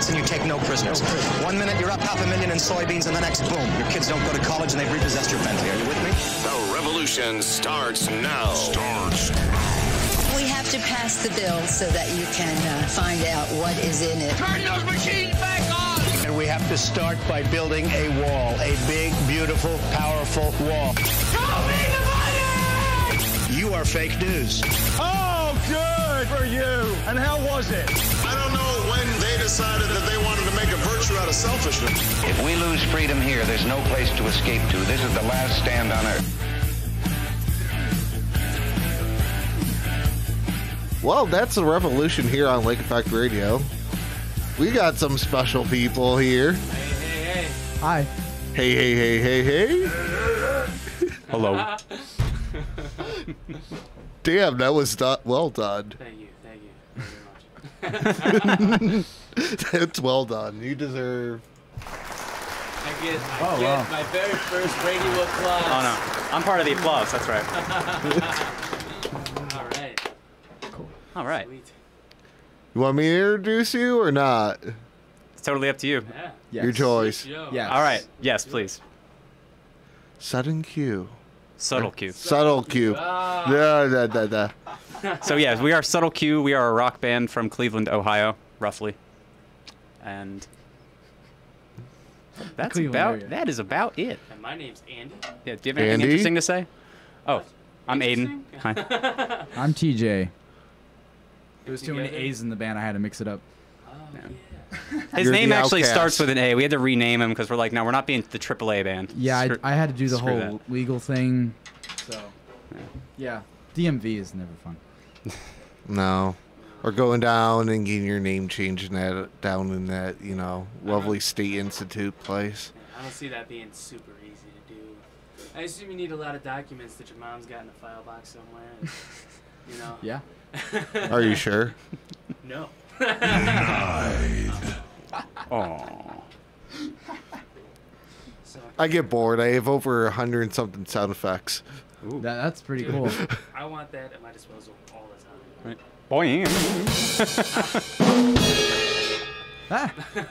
targets and you take no prisoners. 1 minute you're up $500,000 in soybeans, and the next, boom, your kids don't go to college and they've repossessed your Bentley. Are you with me? The revolution starts now. We have to pass the bill so that you can find out what is in it. Turn those machines back on! And we have to start by building a wall, a big, beautiful, powerful wall. Show me the money! You are fake news. Oh, good for you. And how was it? I don't know when they decided that they wanted to make a virtue out of selfishness. If we lose freedom here, there's no place to escape to. This is the last stand on Earth. Well, that's the revolution here on Lake Effect Radio. We got some special people here. Hey. Hi. Hey. Hello. Damn, that was well done. Thank you very much. That's well done. You deserve... I get my very first Brady applause. Oh, no. I'm part of the applause, that's right. All right. Cool. All right. Sweet. You want me to introduce you or not? It's totally up to you. Yeah. Yes. Your choice. Yes. All right. Yes, please. Sudden Q. Subtle Q. Subtle Q. Da. So, yes, we are Subtle Q. We are a rock band from Cleveland, Ohio, roughly. And that's that is about it. And my name's Andy. Yeah, do you have anything interesting to say? Oh, I'm Aiden. Hi. I'm TJ. There was too many A's in the band. I had to mix it up. Oh, yeah. His You're name the actually outcast. starts with an A. We had to rename him because we're like, no, we're not being the AAA band. Yeah, I had to do the screw whole legal thing. So, yeah. DMV is never fun. No. Or going down and getting your name changed down in that, lovely State Institute place. I don't see that being super easy to do. I assume you need a lot of documents that your mom's got in a file box somewhere. And, Yeah. Are you sure? No. Oh. So, I get bored. I have over 100 and something sound effects. That's pretty cool. I want that at my disposal all the time. Right. Boing.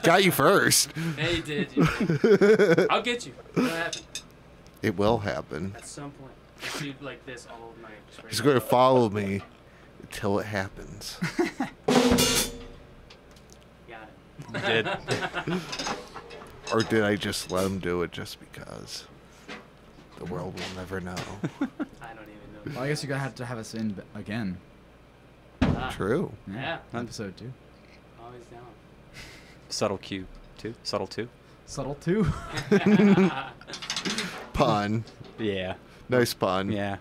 Got you first. Hey, you did. I'll get you. It'll happen. It will happen. At some point. I'll do like this all night. He's going to follow me until it happens. Got it. You did. Or did I just let him do it just because? The world will never know. I don't even know. Well, I guess you're going to have to have us in again. True. Yeah. Episode 2. Always down. Subtle Q, too. Subtle 2. Subtle 2. Pun. Yeah. Nice pun. Yeah.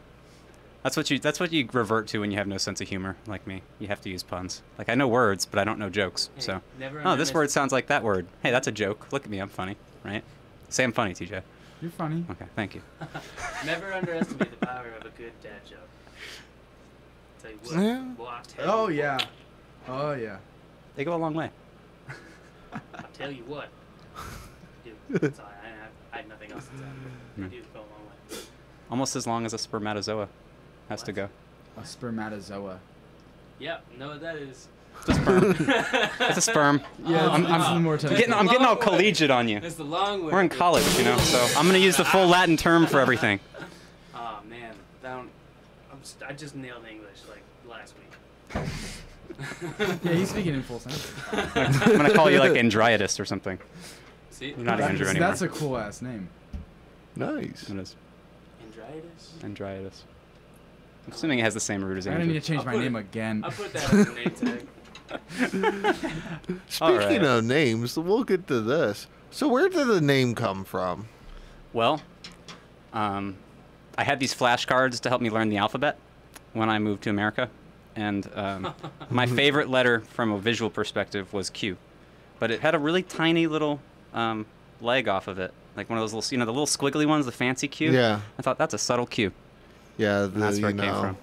That's what you revert to when you have no sense of humor, like me. You have to use puns. Like, I know words, but I don't know jokes. Hey, So, never this word sounds like that word. Hey, that's a joke. Look at me, I'm funny, right? Say I'm funny, TJ. You're funny. Okay, thank you. Never underestimate the power of a good dad joke. Tell you what. Yeah. Well, I'll tell Oh, you yeah. what. Oh, yeah. They go a long way. I'll tell you what. Dude, that's all I have nothing else to say. They do go a long way. Almost as long as a spermatozoa has to go. A spermatozoa. Yeah, no, what that is. It's a sperm. It's a sperm. Yeah, I'm from the more I'm getting all collegiate on you. It's the long way. We're in college, so I'm going to use the full Latin term for everything. Oh, man. I just nailed English like last week. Yeah, he's speaking in full sentence. I'm going to call you like Andriatus or something. See? You're not Andrew anymore. That's a cool ass name. Nice. It is. Andriatus? Andriatus. I'm assuming it has the same root as I Andrew. need to change my name again. I'll put that as a name tag. Speaking of names, we'll get to this. So where did the name come from? Well, I had these flashcards to help me learn the alphabet when I moved to America. And my favorite letter from a visual perspective was Q. But it had a really tiny little leg off of it. Like one of those little, the little squiggly ones, the fancy Q. Yeah. I thought, that's a subtle Q. Yeah, And that's where it came from.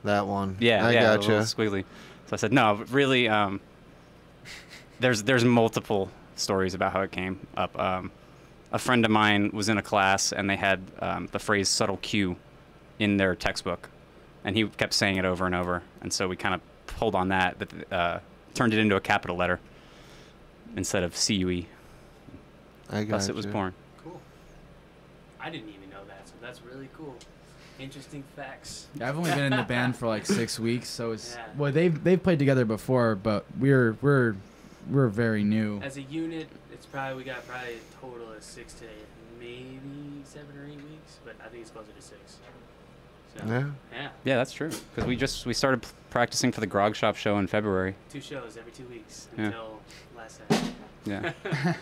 That one. Yeah, I the gotcha. little squiggly. So I said, no, but really, there's multiple stories about how it came up. A friend of mine was in a class, and they had the phrase subtle Q in their textbook. And he kept saying it over and over. And so we kind of pulled on that, but turned it into a capital letter. instead of CUE. I got Thus it was born. Cool. I didn't even know that, so that's really cool. Interesting facts. Yeah, I've only been in the band for like 6 weeks, so it's Yeah. well they've played together before, but we're very new. As a unit, we got probably a total of 6 to maybe 7 or 8 weeks, but I think it's closer to 6. So, Yeah. Yeah. Yeah, that's true. Because we started practicing for the Grog Shop show in February. 2 shows every 2 weeks Yeah. until last Saturday. Yeah.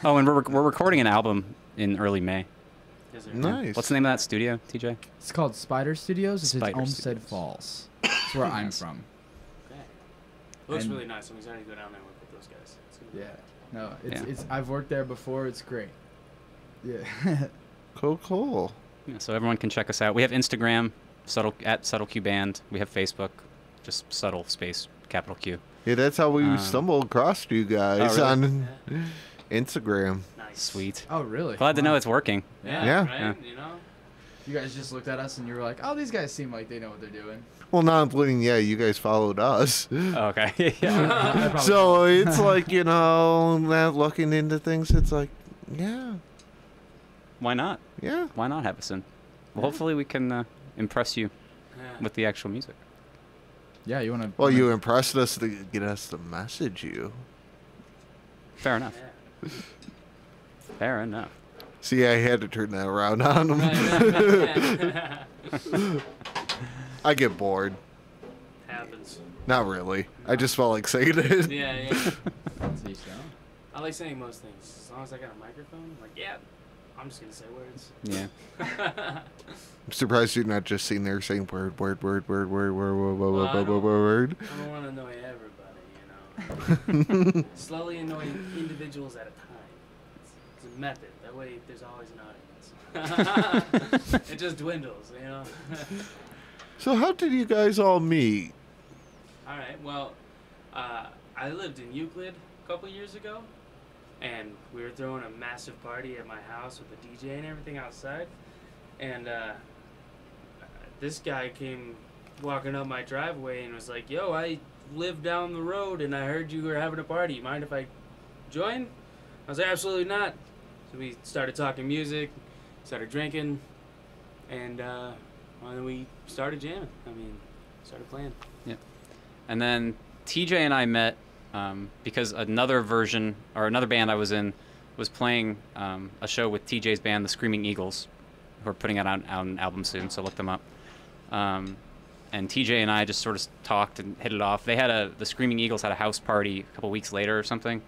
Oh, and we're recording an album in early May. Yes, sir. Nice. What's the name of that studio, TJ? It's called Spider Studios. It's in Spider Olmsted Studios. Falls. That's where I'm Nice. from. Okay. It looks And- really nice. I'm excited to go down there and work with those guys. It's gonna be Yeah. No, it's Yeah. it's I've worked there before. It's great. Yeah. Cool. Yeah, so everyone can check us out. We have Instagram, at Subtle Q Band. We have Facebook, just Subtle Space Capital Q. Yeah, that's how we stumbled across you guys really? on Instagram. Nice. Sweet. Oh, really? Glad to know it's working. Yeah. Yeah. Right? Yeah. You know? You guys just looked at us and you were like, "Oh, these guys seem like they know what they're doing." Well, not including, you guys followed us. Oh, okay. Yeah. I probably- So it's like, not looking into things, it's like, yeah. Why not? Yeah. Why not have us in? Well, hopefully we can impress you Yeah. with the actual music. Yeah, you want to? Well, you impressed us to get us to message you. Fair enough. Yeah. Fair enough. See, I had to turn that around on them. Right. I get bored. Happens. Not really. I just felt like saying it. Yeah, yeah. See, so. I like saying most things. As long as I got a microphone, I'm like, yeah, I'm just going to say words. Yeah. I'm surprised you're not just sitting there saying word. Well, I I don't want to annoy everybody, you know. Slowly annoy individuals at a time. It's a method. That way there's always an audience. It just dwindles, you know. So how did you guys all meet? All right. Well, I lived in Euclid a couple years ago, and we were throwing a massive party at my house with a DJ and everything outside. And this guy came walking up my driveway and was like, "Yo, I live down the road, and I heard you were having a party. Mind if I join?" I was like, "Absolutely not." So we started talking music, started drinking, and then we started jamming. Started playing. Yeah. And then TJ and I met because another band I was in was playing a show with TJ's band, the Screaming Eagles, who are putting out an album soon, so look them up. And TJ and I just sort of talked and hit it off. The Screaming Eagles had a house party a couple weeks later or something,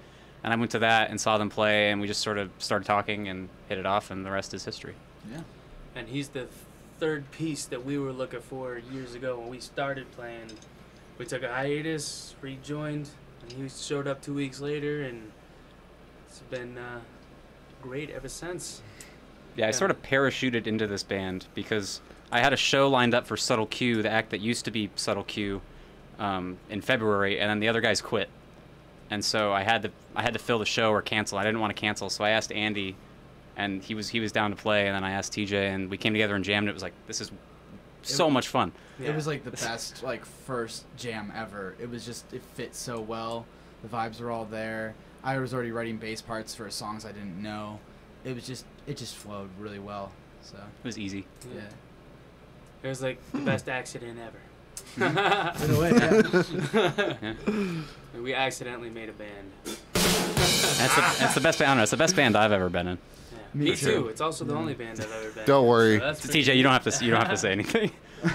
and I went to that and saw them play, and we just sort of started talking and hit it off, and the rest is history. Yeah. And he's the third piece that we were looking for years ago when we started playing. We took a hiatus, rejoined, and he showed up 2 weeks later, and it's been great ever since. Yeah, I sort of parachuted into this band because I had a show lined up for Subtle Q, the act that used to be Subtle Q, in February, and then the other guys quit, and so I had to fill the show or cancel. I didn't want to cancel, so I asked Andy, and he was down to play, and then I asked TJ, and we came together and jammed. It was like, this is so much fun. Yeah. It was like the best first jam ever. It was just, it fit so well. The vibes were all there. I was already writing bass parts for songs I didn't know. It just flowed really well. So It was easy. yeah. It was like the best accident ever. In a way, yeah. Yeah. We accidentally made a band. That's the best band. I don't know, it's the best band I've ever been in. Yeah. Me Me too. too. It's also the only band I've ever been Don't in. worry. So that's pretty TJ, you don't have to say anything. The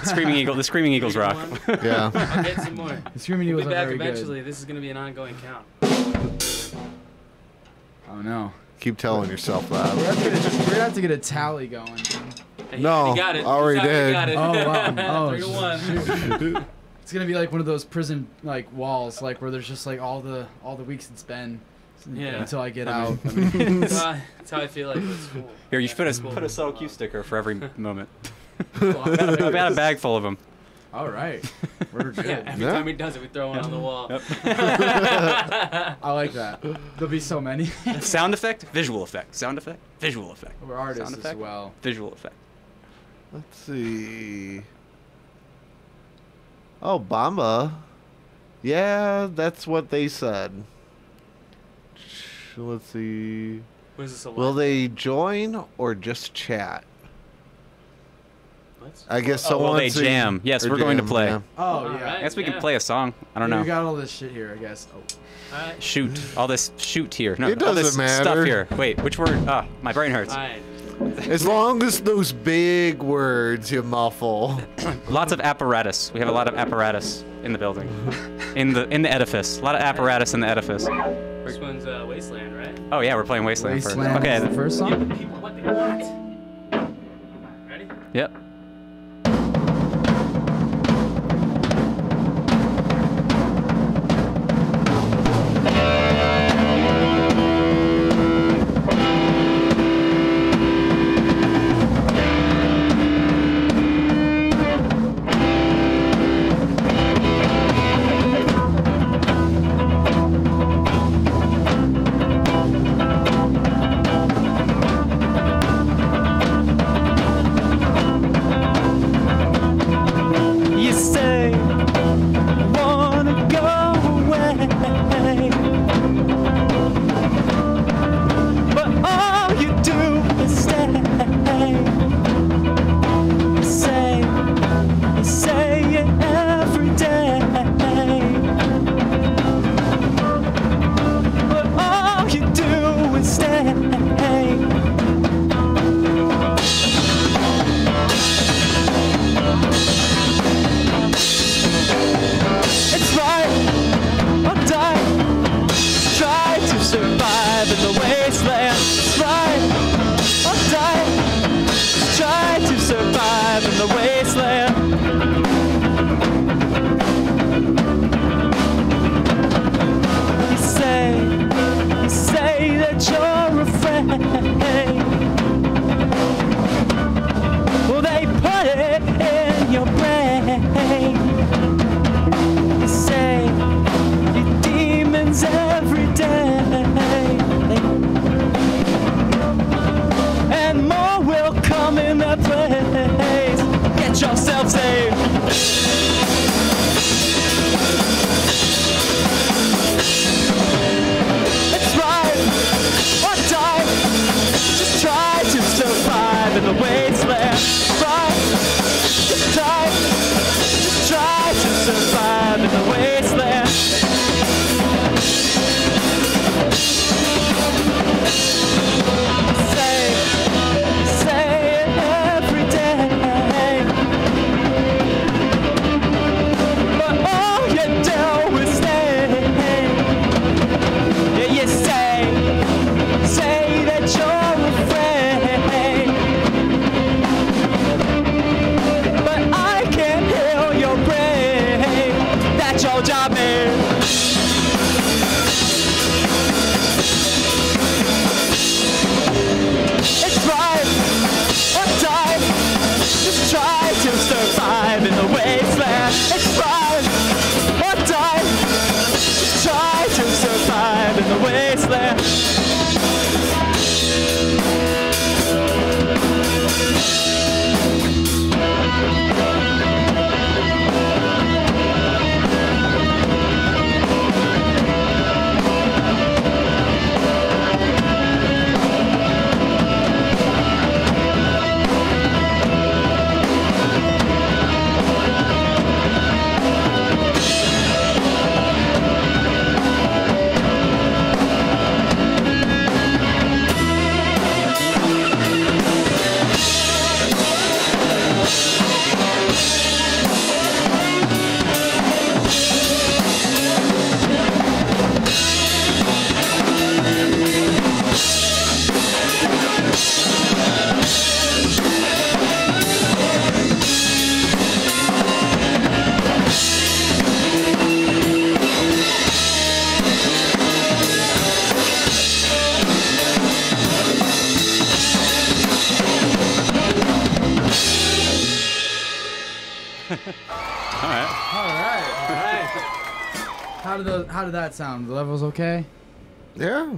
Screaming Eagles rock. Yeah. I'll get some more. The Screaming We'll Eagles be are back very eventually. good. This is going to be an ongoing count. Oh no. Keep telling yourself We're that. gonna have to get a tally going. Hey, No, he got it. already He's did. got it. Oh, wow. Oh, 3-1. It's gonna be like one of those prison walls, where there's just all the weeks it's been Yeah. until I get out. That's how I feel like it's cool. Here, you should That's put cool. a Subtle Q sticker for every moment. Well, I've got a bag full of them. all right, we're good. Yeah, every Yeah. time he does it, we throw one on the wall. I like that. There'll be so many. Sound effect, visual effect. Sound effect, visual effect. We're artists Sound as effect, well. visual effect. Let's see. Oh, Bamba. Yeah, that's what they said. question. Let's see. Was this a Will live- they join or just chat? What? I guess Oh, someone will they jam? Yes, we're going to play. Yeah. Oh, yeah. I guess we yeah. can play a song. I don't know. We got all this shit here, I guess. Oh. Alright. Shoot. All this shoot here. No, It all this doesn't matter. stuff here. Wait, which word? Ah, my brain hurts. Alright. As long as those big words you muffle. Lots of apparatus. We have a lot of apparatus in the building. in the edifice. A lot of apparatus in the edifice. First one's Wasteland, right? Oh yeah, we're playing Wasteland, Wasteland first. Okay. is the first song? Give people what they want. Ready? Yep. You say you wanna go away, but all you do is stay. You say it every day, but all you do is stay. It's right or die. Just try to survive in the wasteland. It's right or die. Just try to survive in the wasteland. You say that you're afraid. Well, they put it in your brain. You say your demons every day, and more will come in their place. Get yourself saved. It's right or die. Just try to survive in the wasteland. Right, just die. Just try to survive in the wasteland. Say it every day, but all you do is stay. Yeah, you say that you're afraid, but I can't heal your brain. That's your job, man. It's right or die. Just try to survive in the wasteland. It's right or die. Just try to survive in the wasteland. How did that sound? The level's okay? Yeah.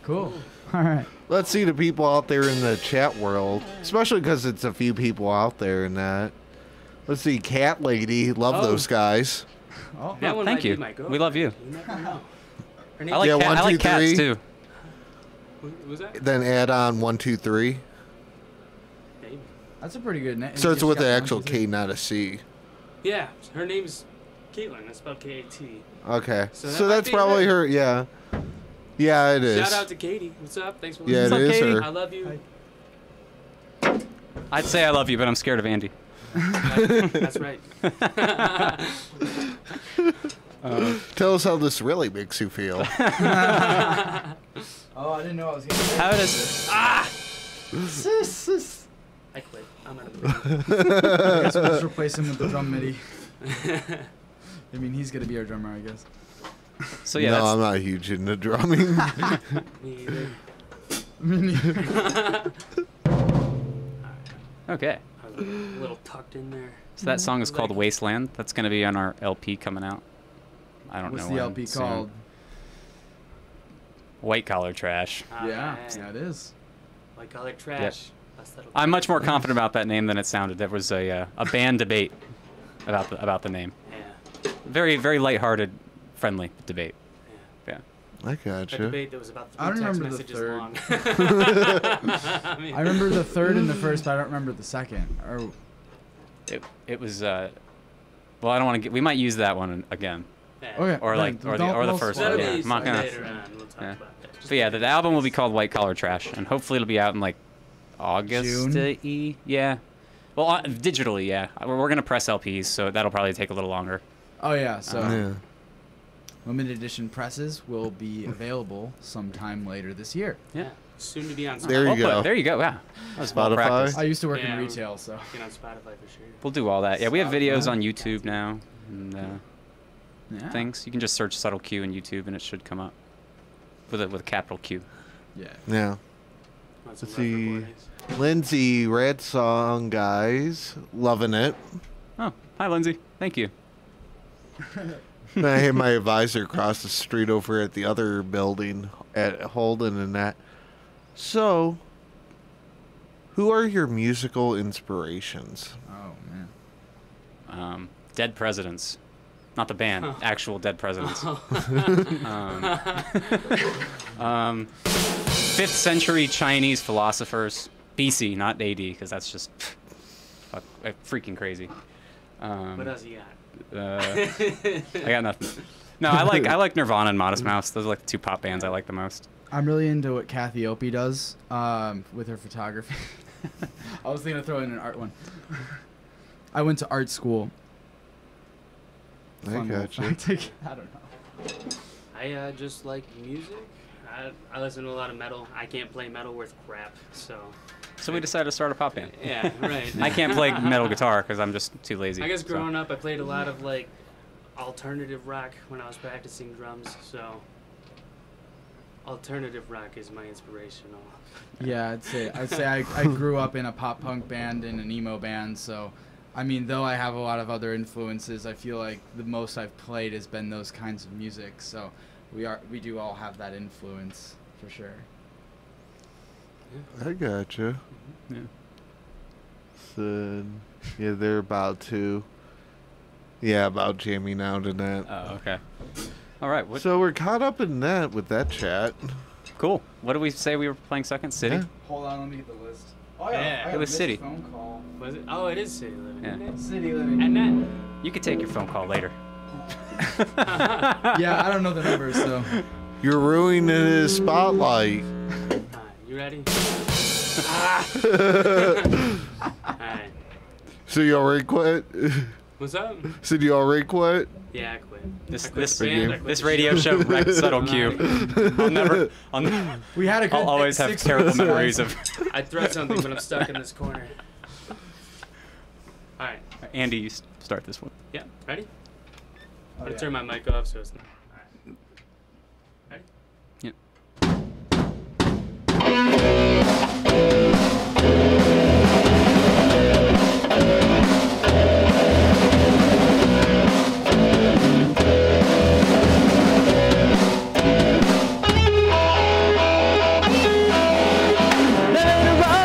Cool. All right. Let's see the people out there in the chat world, especially because it's a few people out there in that. Let's see, Cat Lady, love those guys. Oh, yeah, thank you. We love you. You never know. I like, I like cats too. What was that? Then add on 1, 2, 3. Maybe. That's a pretty good name. Starts with the actual K, not a C. Yeah, her name's Caitlin. That's spelled K-A-T. Okay. So So that's probably her. Yeah. Yeah, it is. Shout out to Katie. What's up? Thanks for Yeah, listening. it is Katie? her. I love you. I'd say I love you, but I'm scared of Andy. That's right. Tell us how this really makes you feel. Oh, I didn't know I was going to How does... I quit. I'm out of the I guess we'll just replace him with the drum MIDI. I mean, he's going to be our drummer, I guess. So yeah, no, that's... I'm not huge into drumming. Me either. Me neither. Okay. A little tucked in there. So that song is called Wasteland. That's going to be on our LP coming out. I don't What's know the when, LP soon. called? White Collar Trash. Yeah, it is. White Collar Trash. I'm much more confident about that name than it sounded. There was a band debate about the name. Yeah. Very, very lighthearted, friendly debate. Yeah. I gotcha. A debate that was about I don't 3 text remember the messages third. long. I remember the third and the first, but I don't remember the second. Or it was. Well, I don't want to get. We might use that one again. Yeah. Okay. Or like, or the first one. Yeah. I'm not gonna. Later on, we'll talk Yeah. about that. But yeah, the album will be called White Collar Trash, and hopefully it'll be out in like August. June? Yeah. Well, digitally, yeah. We're gonna press LPs, so that'll probably take a little longer. Oh yeah, so Yeah. limited edition presses will be available sometime later this year. Yeah. Soon to be on Spotify. There you go. There you go. Yeah. That was well Spotify? practiced. I used to work Yeah, in retail, so Get on Spotify for sure. We'll do all that. Yeah, we have videos on YouTube now and yeah. things. You can just search Subtle Q in YouTube and it should come up with a capital Q. Yeah. Yeah. Want some Let's rough see. recordings? Lindsay, rad song, guys. Loving it. Oh, hi, Lindsay. Thank you. And I had my advisor across the street over at the other building at Holden and that. So, who are your musical inspirations? Oh man. Dead Presidents. Not the band, actual Dead Presidents. 5th century Chinese philosophers. BC, not AD, because that's just freaking crazy. What else you got? I got nothing. No, I like Nirvana and Modest Mouse. Those are like the 2 pop bands I like the most. I'm really into what Kathy Opie does with her photography. I was thinking of throwing in an art one. I went to art school. I Fun little gotcha. fact. I don't know. I just like music. I listen to a lot of metal. I can't play metal worth crap, so. So we decided to start a pop band. Yeah, right. I can't play metal guitar because I'm just too lazy. I guess so. growing up, I played a lot of like alternative rock when I was practicing drums. So alternative rock is my inspirational. Yeah, I'd say I grew up in a pop punk band and an emo band, so I mean, though I have a lot of other influences, I feel like the most I've played has been those kinds of music. So we do all have that influence for sure. I gotcha. Yeah. So, yeah, they're about to. Yeah, about jamming out in that. Oh, okay. All right. So we're caught up in that with that chat. Cool. What did we say we were playing second? City? Yeah. Hold on, let me get the list. Oh Yeah. It was City. Phone call. Was it? Oh, it is City Living. Yeah. Isn't it? City Living. And that. You could take your phone call later. Yeah, I don't know the numbers, so. You're ruining his spotlight. You ready? Alright. So you already quit? What's up? So you already quit? Yeah, I quit. This I quit this the band, I quit this the radio show wrecked Subtle I'm Q. outta I'll never. We had a good I'll always have 6 terrible months, memories guys. of. I'd throw something, but I'm stuck in this corner. Alright. Andy, you start this one. Yeah, ready? I'm gonna yeah. turn my mic off so it's not. Alright. Ready? Yep.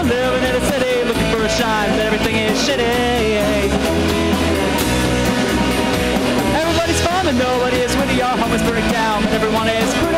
Living in a city, looking for a shine, but everything is shitty. Everybody's fun and nobody is witty. Our home is burning down, but everyone is pretty.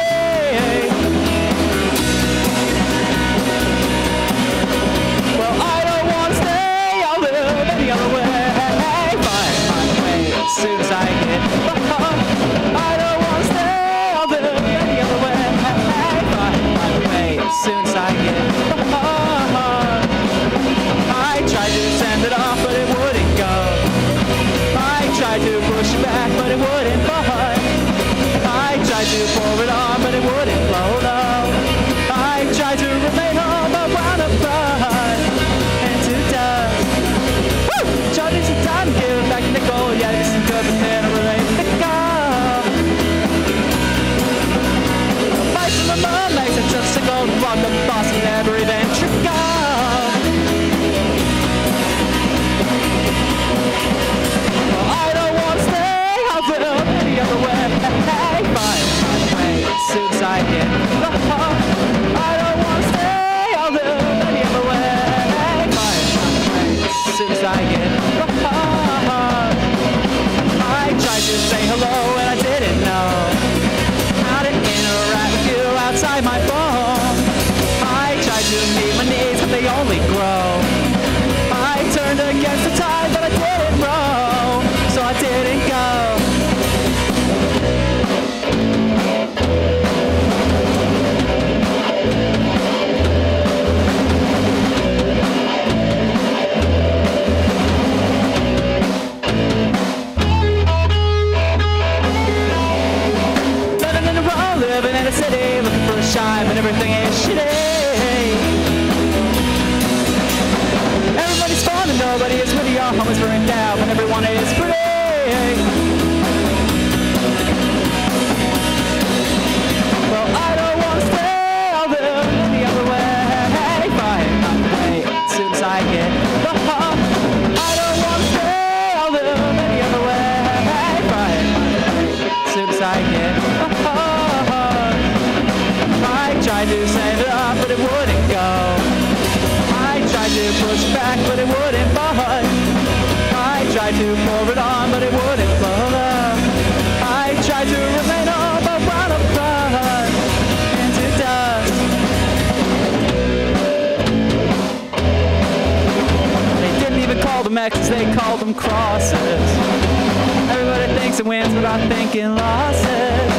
everything is shitty. Everybody's fun and nobody is pretty. Our home is burned down when everyone is pretty. Well, I don't want to stay all the other way. Fine, not the way. As soon as I get the hop, I don't want to stay all the other way. Fine, not the way. As soon as I get the hop, I tried to save it up, but it wouldn't go. I tried to push back, but it wouldn't budge. I tried to pour it on, but it wouldn't flow. I tried to remain up, but wound up blood into dust. They didn't even call them X's, they called them crosses. Everybody thinks it wins without thinking losses.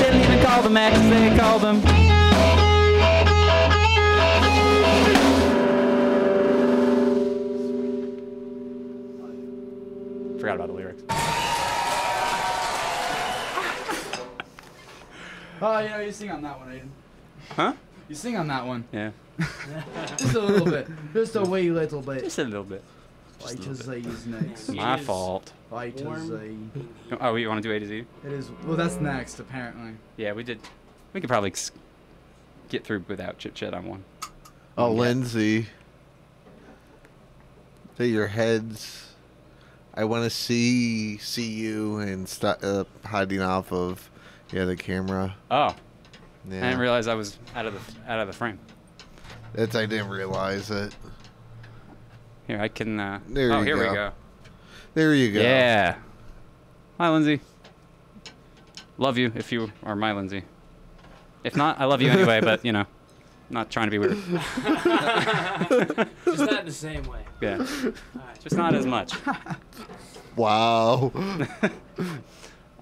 Didn't even call them X's, they called them. Forgot about the lyrics. Oh, you know, you sing on that one, Aiden. Huh? You sing on that one. Yeah. Just a little bit. Just a wee little bit. Just a little bit. White as Z's next. My fault. White as Z. Oh, you want to do A to Z? It is. Well, that's next, apparently. Yeah, we did. We could probably get through without chit chat on one. Oh, Lindsay. Say your heads. I want to see you and stop hiding off of the camera. Oh. Yeah. I didn't realize I was out of the frame. I didn't realize it. Here, I can. There you here go. we go. There you go. Yeah. Hi, Lindsay. Love you if you are my Lindsay. If not, I love you anyway, but, you know, not trying to be weird. Just not in the same way. Yeah. Right. Just not as much. Wow.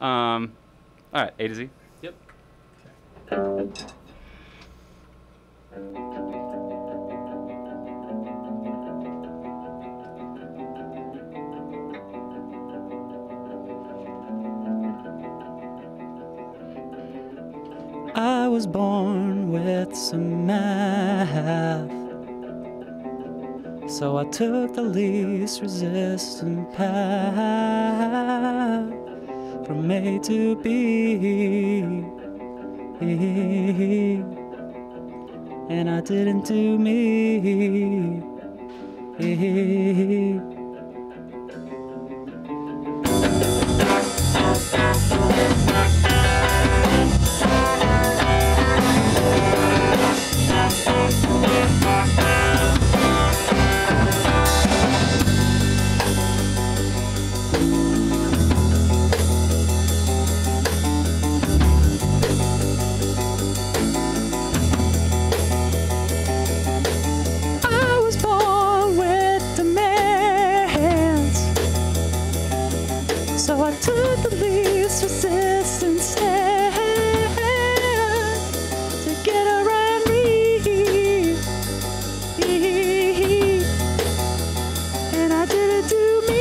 All right, A to Z. Yep. I was born with some math, so I took the least resistant path from A to B, and I didn't do me. I was born with demands, so I took the least resistance stand to get around me, and I didn't do me.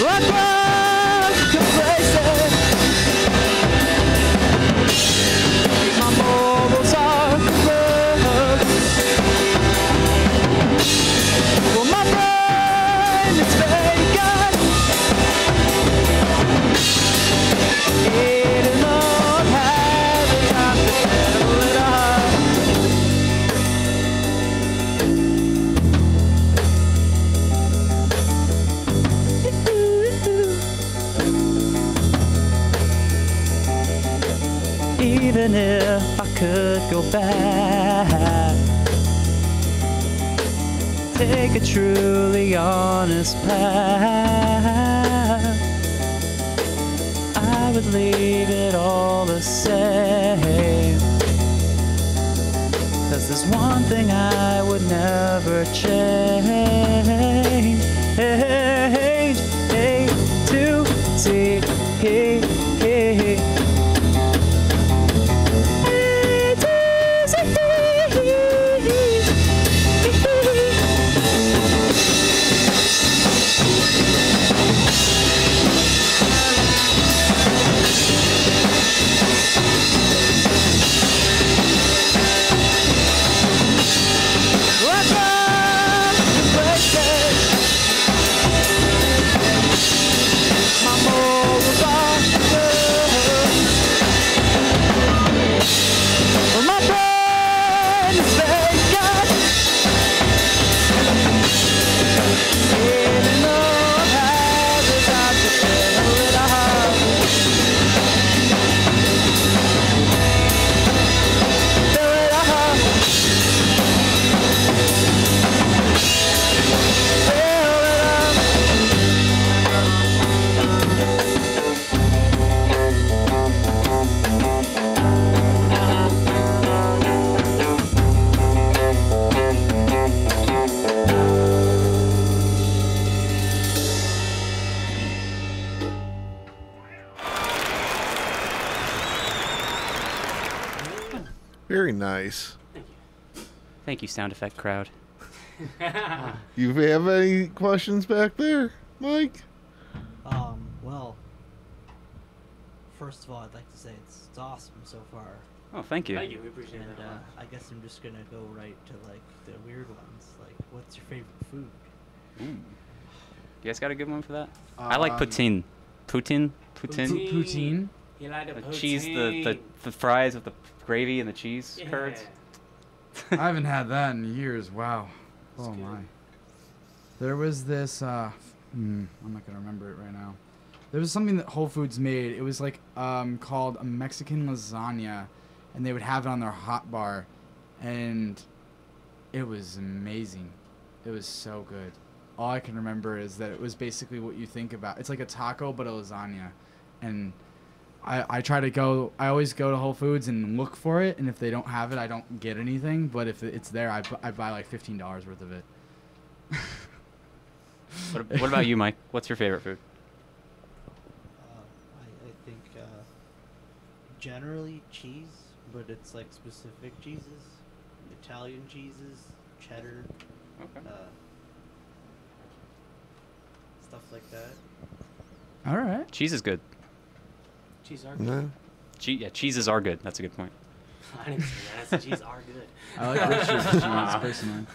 Rock, rock, complacent. My morals are corrupt. Well, my brain is vacant. It is not having time to settle it up. Even if I could go back, take a truly honest path, I would leave it all the same. 'Cause there's one thing I would never change. A to Z. Very nice. Thank you, sound effect crowd. You have any questions back there, Mike? Well, first of all, I'd like to say it's awesome so far. Oh, thank you. Thank you. We appreciate And that. I guess I'm just gonna go right to like the weird ones. Like, what's your favorite food? Ooh. You guys got a good one for that? I like poutine. Poutine? Poutine? You like the poutine? Cheese, the fries with the gravy and the cheese curds. I haven't had that in years. Wow. Oh my. There was this. I'm not gonna remember it right now. There was something that Whole Foods made. It was like called a Mexican lasagna, and they would have it on their hot bar, and it was amazing. It was so good. All I can remember is that it was basically what you think about. It's like a taco but a lasagna, and I always go to Whole Foods and look for it, and if they don't have it, I don't get anything. But if it's there, I buy like $15 worth of it. What about you, Mike? What's your favorite food? I think generally cheese, but it's like specific cheeses, Italian cheeses, cheddar, stuff like that. All right. Cheese is good. Cheese are good. Cheeses are good. That's a good point. I didn't say that. I said cheese are good. I like Richard's cheese, personally.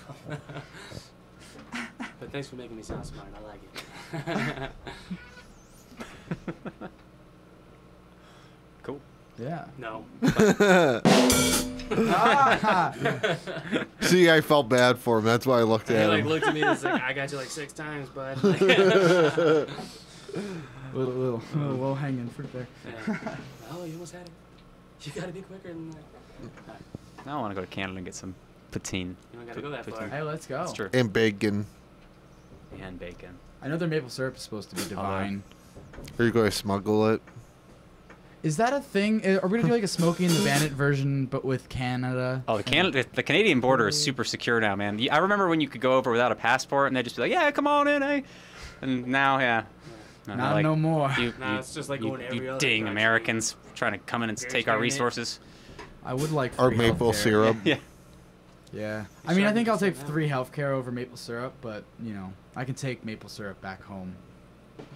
But thanks for making me sound smart. I like it. Cool. Yeah. No. See, I felt bad for him. That's why I looked at He him. looked at me and was like, I got you like 6 times, bud. little low-hanging fruit there. Yeah. Oh, you almost had it. You gotta be quicker than that. Now I want to go to Canada and get some poutine. You don't gotta go that far. Hey, let's go. That's true. And bacon. And bacon. I know their maple syrup is supposed to be divine. Are you going to smuggle it? Is that a thing? Are we gonna do like a Smokey and the Bandit version, but with Canada? Oh, the Canadian border is super secure now, man. I remember when you could go over without a passport, and they'd just be like, "Yeah, come on in, eh?" And now, yeah. Not like, no more. Now it's just like going to every you other dang country. Americans trying to come in and take our resources. I would like Or free maple healthcare. syrup. Yeah. Yeah. I mean, I think I'll take free healthcare over maple syrup, but you know, I can take maple syrup back home.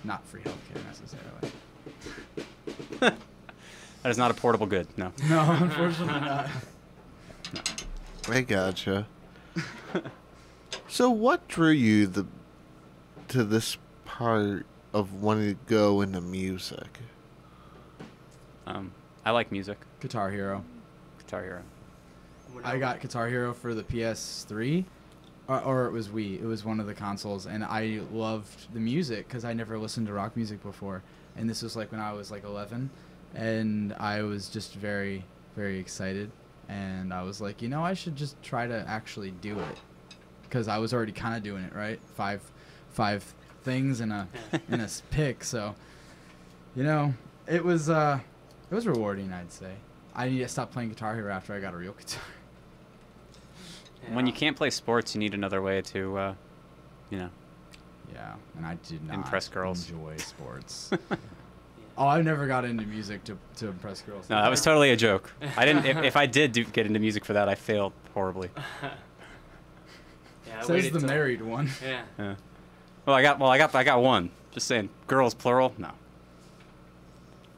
Not free healthcare necessarily. That is not a portable good. No. No, unfortunately not. I gotcha. So, what drew you to this part of wanting to go into music? I like music. Guitar Hero. Guitar Hero. I got Guitar Hero for the PS3, or it was Wii. It was one of the consoles, and I loved the music because I never listened to rock music before. And this was like when I was like 11, and I was just very, very excited. And I was like, you know, I should just try to actually do it, because I was already kind of doing it, right? Five things in a pick. So, you know, it was rewarding, I'd say. I need to stop playing Guitar Hero after I got a real guitar. When you can't play sports, you need another way to, you know. Yeah, and I did not impress girls. Enjoy sports. Oh, I never got into music to impress girls. No, that was totally a joke. I didn't. If I did get into music for that, I failed horribly. Yeah, says the married one. Yeah. Yeah. Well, I got one. Just saying, girls plural. No.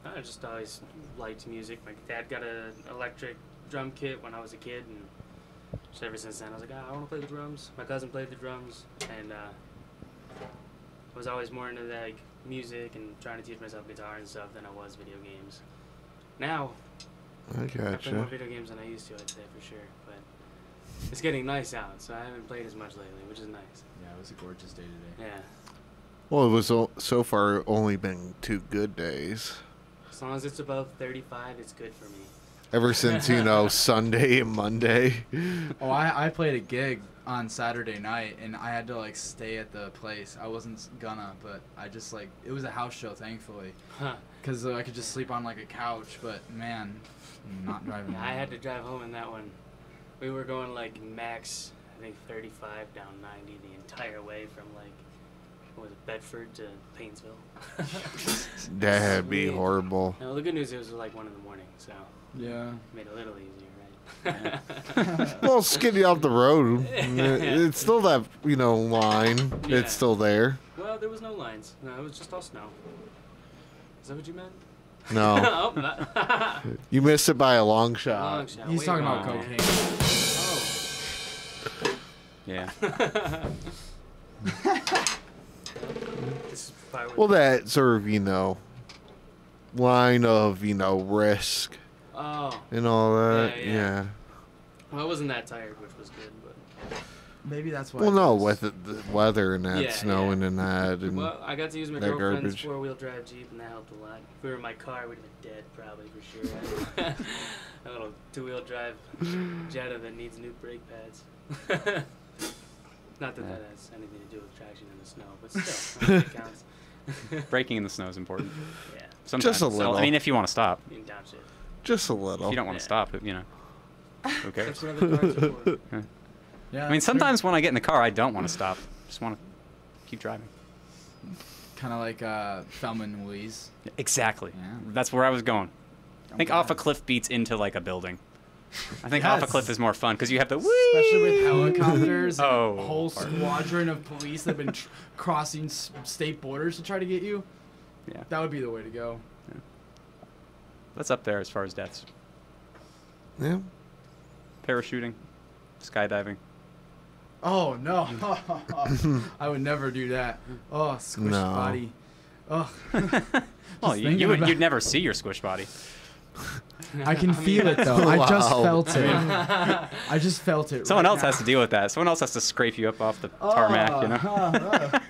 I just always liked music. My dad got an electric drum kit when I was a kid, and just ever since then I was like, I want to play the drums. My cousin played the drums, and I was always more into like music and trying to teach myself guitar and stuff than I was video games. Now, I I play more gotcha. video games than I used to, I'd say for sure. But it's getting nice out, so I haven't played as much lately, which is nice. Yeah, it was a gorgeous day today. Yeah. Well, it was so far only been 2 good days. As long as it's above 35, it's good for me. Ever since, Sunday and Monday. Oh, I played a gig on Saturday night, and I had to like stay at the place. I wasn't gonna, but I just like, it was a house show, thankfully, because I could just sleep on like a couch. But man, not driving. Yeah, I had to drive home in that one. We were going like max, I think 35 down 90 the entire way from like, what was it, Bedford to Painesville. That'd be Sweet. horrible. No, the good news is it was like 1 in the morning, so yeah, made it a little easier, right? Well, skinny off the road. It's still that, line. Yeah. It's still there. Well, there was no lines. No, it was just all snow. Is that what you meant? No. Oh, not- You missed it by a long shot. Long shot. He's Way talking gone, about man. cocaine. Yeah. This is fireworks. Well, that sort of, line of, risk Oh. and all that. Yeah, yeah. Yeah. Well, I wasn't that tired, which was good, but. Maybe that's why. Well, no, with the weather and that Yeah, snowing and that. And Well, I got to use my that girlfriend's garbage. four-wheel drive Jeep, and that helped a lot. If we were in my car, we'd have been dead, probably, for sure. A little two-wheel drive Jetta that needs new brake pads. Not that that has anything to do with traction in the snow, but still, it counts. Braking in the snow is important. Yeah. Sometimes. Just a little. I mean, if you want to stop. You can down shit. Just a little. If you don't want to stop, who cares? That's what other cars are for. Yeah, I mean, sometimes when I get in the car, I don't want to stop. Just want to keep driving. Kind of like Thelma and Louise. Exactly. Yeah. That's where I was going. I think glad. off a cliff beats into like a building. I think off a Yes. cliff is more fun because you have the Especially with helicopters and Oh, a whole pardon. squadron of police that have been crossing state borders to try to get you. Yeah. That would be the way to go. That's up there as far as deaths. Yeah. Parachuting, skydiving. Oh, no. I would never do that. Oh, squish No. body. Oh. Well, thinking you'd about- never see your squish body. I can feel it, though. I just Wow. felt it. I just felt it. Someone right else now. has to deal with that. Someone else has to scrape you up off the tarmac,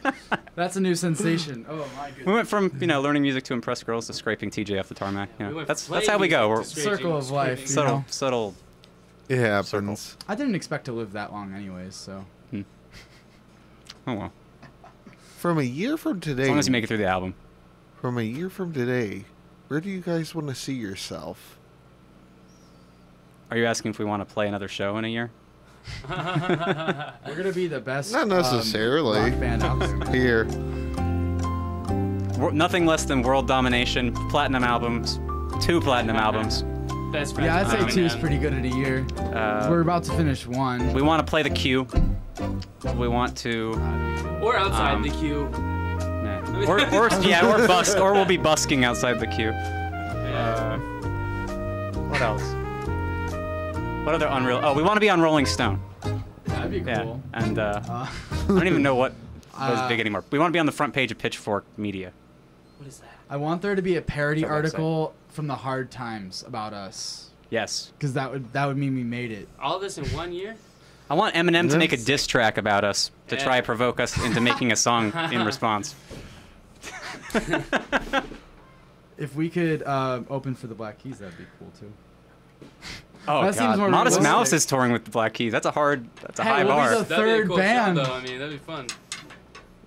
That's a new sensation. Oh, my goodness. We went from, learning music to impress girls to scraping TJ off the tarmac. We went That's from how we go. playing We're music to scraping- Circle of life, scraping- you subtle, know? subtle. It happens. I didn't expect to live that long anyways, so. Oh well. From a year from today. As long as you make it through the album. From a year from today, where do you guys want to see yourself? Are you asking if we want to play another show in a year? We're gonna be the best. Not necessarily. Rock band out there. Here. Nothing less than world domination, platinum albums, 2 platinum albums. Best friends. Yeah, I'd say Um, 2 is pretty good in a year. We're about to finish 1. We want to play the queue. We want to. Or outside the queue. Yeah. Or we'll be busking outside the queue. What else? What other unreal? Oh, we want to be on Rolling Stone. That'd be Yeah, cool. and I don't even know what is big anymore. We want to be on the front page of Pitchfork Media. What is that? I want there to be a parody It's our website. article from the Hard Times about us, Yes. because that would mean we made it. All this in 1 year? I want Eminem to make a diss track about us to try Yeah. to provoke us into making a song in response. If we could open for the Black Keys, that'd be cool too. Oh That seems God! more Modest realistic. Mouse is touring with the Black Keys. That's a high We'll be bar. the That'd be a third cool band. show, though. I mean, that'd be fun.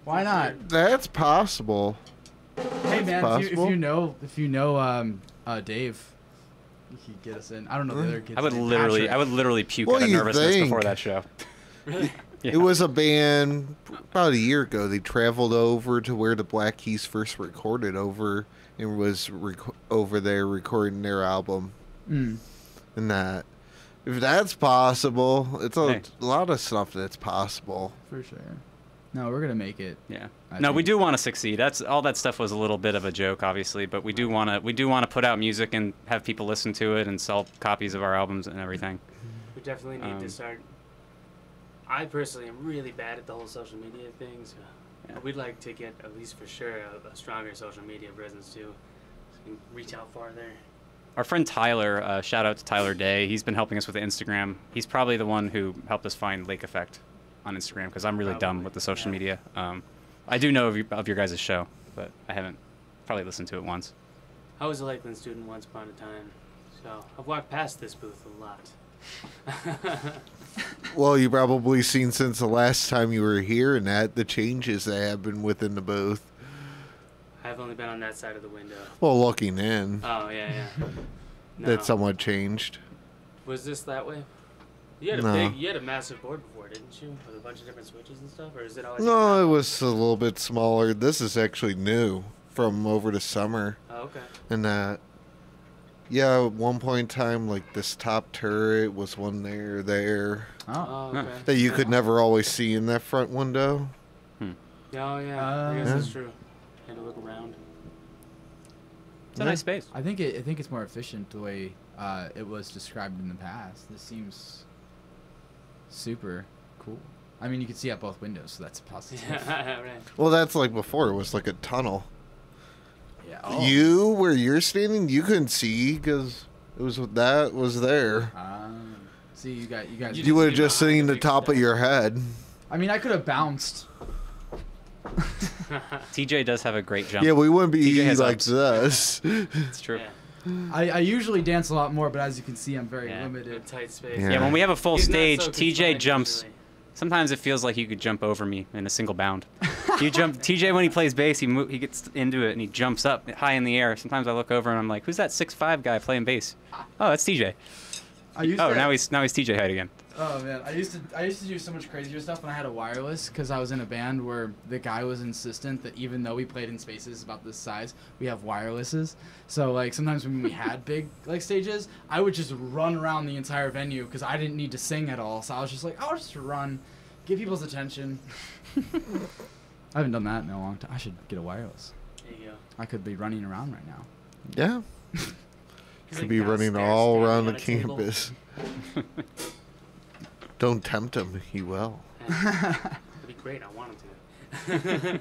Why not? That's possible. Hey man, possible. if you know Dave, you could get us in. I don't know the other kids. I would name. literally Patrick. puke What out of do you nervousness think? before that show. Really? Yeah. It was a band about a year ago. They traveled over to where the Black Keys first recorded over and was over there recording their album. Mm. And that. If that's possible, it's a Hey. lot of stuff that's possible. For sure. No, we're gonna make it. Yeah. I No, we think. do want to succeed. That's all. That stuff was a little bit of a joke, obviously, but we do want to put out music and have people listen to it and sell copies of our albums and everything. We definitely need to start. I personally am really bad at the whole social media things. Yeah. We'd like to get, at least for sure, a stronger social media presence too. So we can reach out farther. Our friend Tyler, shout out to Tyler Day. He's been helping us with the Instagram. He's probably the one who helped us find Lake Effect on Instagram because I'm really dumb with the social media. I do know of your guys' show, but I haven't probably listened to it once. I was a Lakeland student once upon a time, so I've walked past this booth a lot. Well, you probably seen since the last time you were here and that the changes that have been within the booth. I've only been on that side of the window. Well, looking in, Oh, yeah. No. that somewhat changed. Was this that way? You had a No. you had a massive board before, didn't you? With a bunch of different switches and stuff, or is it always? No, it was a little bit smaller. This is actually new from over the summer. Oh, okay. And that. Yeah, at one point in time, like this top turret was one there Oh, okay. that you could never always see in that front window. Oh yeah, I guess that's true. Had to look around. It's a nice space. I think it's more efficient the way it was described in the past. This seems super cool. I mean, you can see out both windows, so that's a positive. Right. Well, that's like before. It was like a tunnel. Yeah. Oh. You, where you're standing, you couldn't see because it was that was there. See, you guys. You would have just seen the top of your head. I mean, I could have bounced. TJ does have a great jump. Yeah, we wouldn't be TJ has like ups. this. It's true. I usually dance a lot more, but as you can see, I'm very limited. Tight space. Yeah, when we have a full He's not stage, so TJ confined jumps. usually. Sometimes it feels like you could jump over me in a single bound. You jump. TJ, when he plays bass, he gets into it and he jumps up high in the air. Sometimes I look over and I'm like, "Who's that 6'5" guy playing bass?" Oh, that's TJ. Now he's TJ height again. Oh man, I used to do so much crazier stuff when I had a wireless because I was in a band where the guy was insistent that even though we played in spaces about this size, we have wirelesses. So like sometimes when we had big like stages, I would just run around the entire venue because I didn't need to sing at all. So I was just like, I'll just run, get people's attention. I haven't done that in a long time. I should get a wireless. There you go. I could be running around right now. Yeah. Could be running all around the campus. Don't tempt him, he will. That'd be great. I want him to.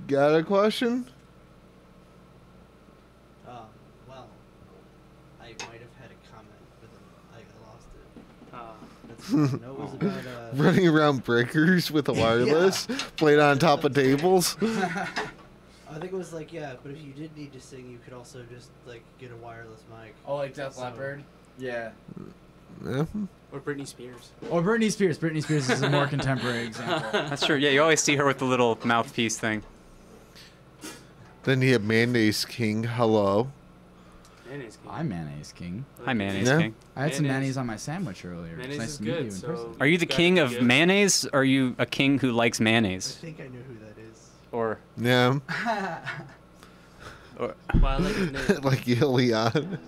Got a question? Well, I might have had a comment, but then I lost it. No, it was about Running around breakers with a wireless, played on top of tables. I think it was like, yeah, but if you did need to sing, you could also just like get a wireless mic. Oh, like Def Leppard? Yeah. Yeah. Or Britney Spears. Or Britney Spears. Britney Spears is a more contemporary example. That's true. Yeah, you always see her with the little mouthpiece thing. Then you have Mayonnaise King. Hello. Mayonnaise King. I'm Mayonnaise King. Hi, Mayonnaise Yeah. King. I had some Mayonnaise. mayonnaise on my sandwich earlier. Mayonnaise It's nice is to meet good, you in so- person. Are you the Gotta king be of good. mayonnaise? Or are you a king who likes I mayonnaise? think I know who that is. Or Yeah. Well, I like his name. Like Ilion.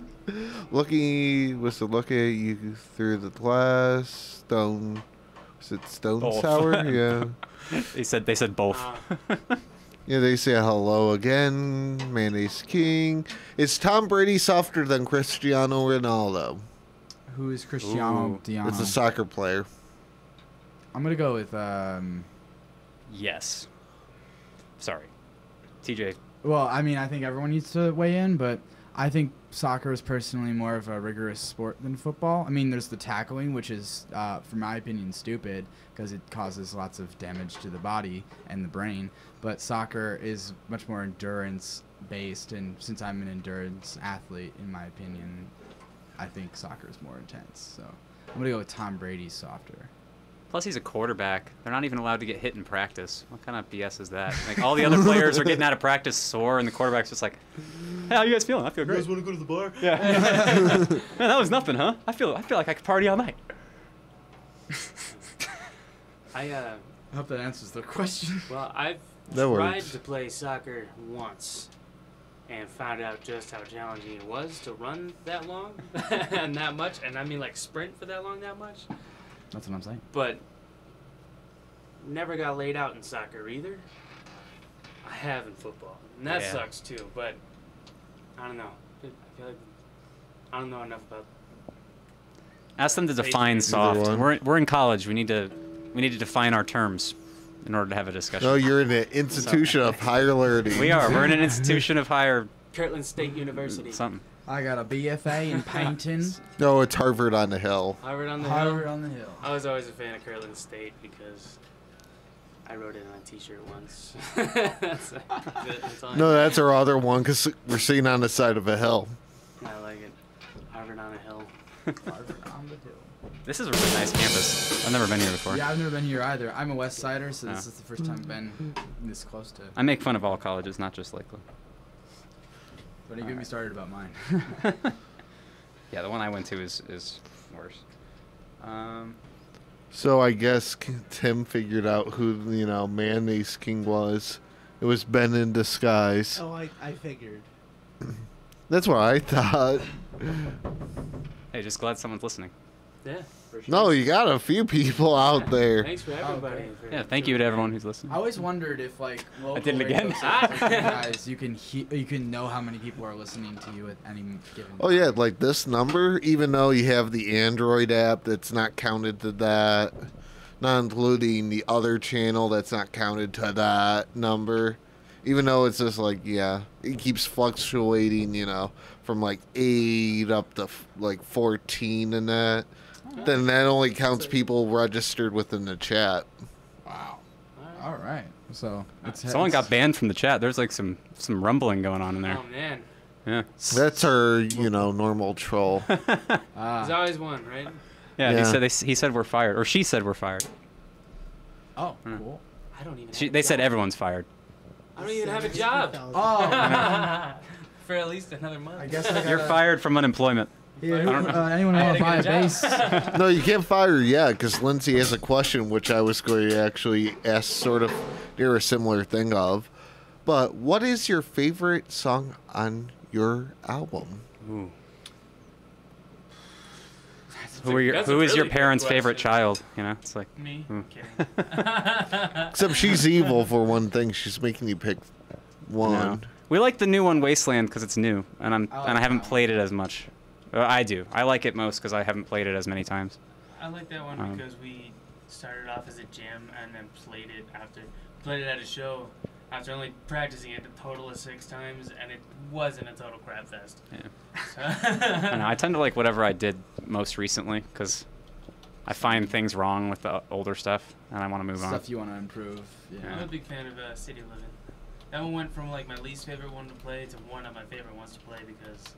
Was to look at you through the glass. Stone. Was it Stone Both. Sour? Yeah. they said both. Yeah, they say hello again. Mayonnaise King. Is Tom Brady softer than Cristiano Ronaldo? Who is Cristiano Ooh. Dion? It's a soccer player. I'm gonna go with Yes. Sorry. TJ. Well, I mean, I think everyone needs to weigh in, but I think soccer is personally more of a rigorous sport than football. I mean, there's the tackling, which is, for my opinion, stupid because it causes lots of damage to the body and the brain. But soccer is much more endurance-based, and since I'm an endurance athlete, in my opinion, I think soccer is more intense. So I'm going to go with Tom Brady's softer. Plus, he's a quarterback. They're not even allowed to get hit in practice. What kind of BS is that? Like, all the other players are getting out of practice sore, and the quarterback's just like, "Hey, how you guys feeling? I feel great." You guys want to go to the bar? Yeah. Man, that was nothing, huh? I feel like I could party all night. I hope that answers the question. Well, I've That tried works. to play soccer once and found out just how challenging it was to run that long and that much. And I mean, like, sprint for that long, that much. That's what I'm saying. But never got laid out in soccer either. I have in football. And that Yeah. sucks too, but I don't know. I feel like I don't know enough about. Ask them to define soft. We're in college. We need to define our terms in order to have a discussion. No, you're in an institution of higher learning. We are. We're in an institution of higher Kirtland State University. something. I got a BFA in painting. No, it's Harvard on the Hill. Harvard on the Harvard Hill. on the Hill. I was always a fan of Kirtland State because I wrote it on a T-shirt once. that's all I No, know. that's our other one because we're sitting on the side of a hill. I like it. Harvard on a Hill. Harvard on the Hill. This is a really nice campus. I've never been here before. Yeah, I've never been here either. I'm a West Sider, so this Oh. is the first time I've been this close to. I make fun of all colleges, not just Lakeland. Don't even get me started about mine. Yeah, the one I went to is worse. So I guess Tim figured out who, Mayonnaise King was. It was Ben in disguise. Oh, I figured. That's what I thought. Hey, just glad someone's listening. Yeah. For sure. No, you got a few people out there. Thanks for everybody. Yeah, thank you to everyone who's listening. I always wondered if like local I did it again. radio stations like you guys, you can know how many people are listening to you at any given. Oh yeah, like this number, even though you have the Android app, that's not counted to that. Not including the other channel that's not counted to that number. Even though it's just like, yeah, it keeps fluctuating, you know, from like 8 up to like 14 and that. Then that only counts people registered within the chat. Wow. All right. So someone got banned from the chat. There's like some rumbling going on in there. Oh man. Yeah. That's our, you know, normal troll. There's always one, right? Yeah. He said we're fired, or she said we're fired. Oh, cool. I don't even. They said everyone's fired. I don't even have a job. Oh. For at least another month. I guess You're fired from unemployment. Yeah, I don't know. anyone want to buy a bass? No, you can't fire yet because Lindsay has a question which I was going to actually ask sort of near a similar thing of. But what is your favorite song on your album? Ooh. Who is your parents' favorite child? You know, it's like me. Kidding. Except she's evil for one thing. She's making you pick one. No. We like the new one, Wasteland, because it's new, and I haven't played it as much. I do. I like it most because I haven't played it as many times. I like that one because we started off as a jam and then played it at a show after only practicing it a total of 6 times, and it wasn't a total crap fest. Yeah. So I tend to like whatever I did most recently because I find things wrong with the older stuff, and I want to move on. Stuff you want to improve. Yeah. I'm a big fan of City Living. That one went from like my least favorite one to play to one of my favorite ones to play because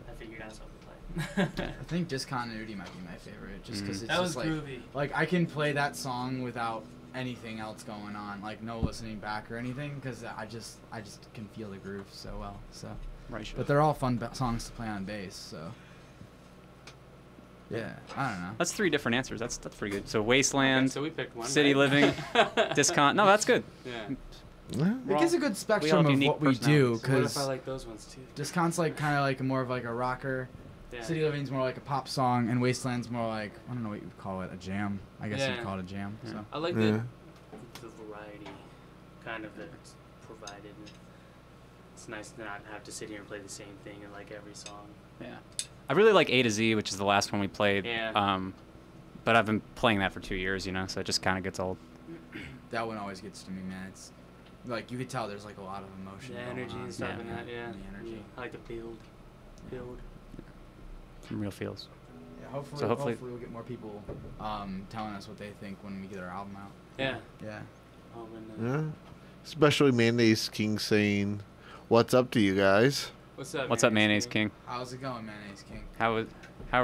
I figured out something to play. I think Discontinuity might be my favorite, just because it's that just was groovy. Like I can play that song without anything else going on, like no listening back or anything, because I just can feel the groove so well. So, right. But they're all fun songs to play on bass. So, yeah, I don't know. That's 3 different answers. That's pretty good. So Wasteland, Okay, so we picked one, City right? Living, No, that's good. Yeah. It gives a good spectrum of what we do, So what if because I like those ones too? Discont's like kind of like more of like a rocker. Yeah. City Living's more like a pop song, and Wasteland's more like, I don't know what you'd call it, a jam. I guess you'd call it a jam. Yeah. So. I like the variety kind of that's provided. It's nice to not have to sit here and play the same thing in like every song. Yeah. I really like A to Z, which is the last one we played. Yeah. But I've been playing that for 2 years, you know, so it just kind of gets old. That one always gets to me, man. It's like you could tell there's like a lot of emotion. The going energy on. and stuff in that, yeah. The energy. I like to build. Some real feels. Yeah, hopefully, So hopefully we'll get more people telling us what they think when we get our album out. Yeah. Yeah. Oh, when, Yeah. Especially Mayonnaise King saying, "What's up to you guys?" What's up, Mayonnaise King? How's it going, Mayonnaise King? How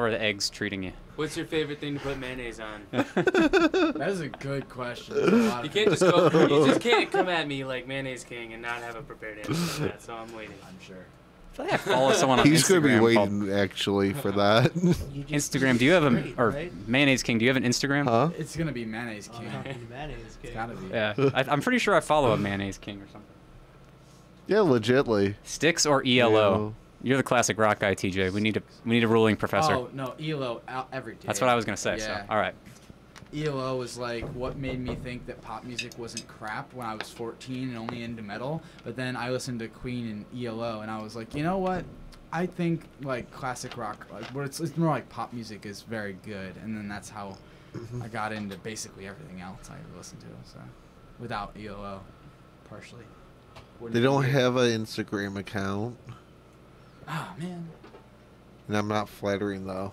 are the eggs treating you? What's your favorite thing to put mayonnaise on? That is a good question. You can't just go. You just can't come at me like Mayonnaise King and not have a prepared answer for that. So I'm waiting. I'm sure. I feel like I follow someone on He's Instagram. going to be called waiting actually for that. Instagram. Do you have Mayonnaise King? Do you have an Instagram? Huh? It's gonna be Mayonnaise King. Mayonnaise King. It's gotta be. Yeah. I'm pretty sure I follow a Mayonnaise King or something. Yeah, legitly. Sticks or ELO? You're the classic rock guy, TJ. We need a ruling professor. Oh no, ELO every day. That's what I was gonna say. Yeah. So all right. ELO was like what made me think that pop music wasn't crap when I was 14 and only into metal. But then I listened to Queen and ELO, and I was like, you know what? I think like classic rock, like where it's more like pop music, is very good. And then that's how I got into basically everything else I listened to. So without ELO, partially. They don't have an Instagram account. Ah, man. And I'm not flattering though.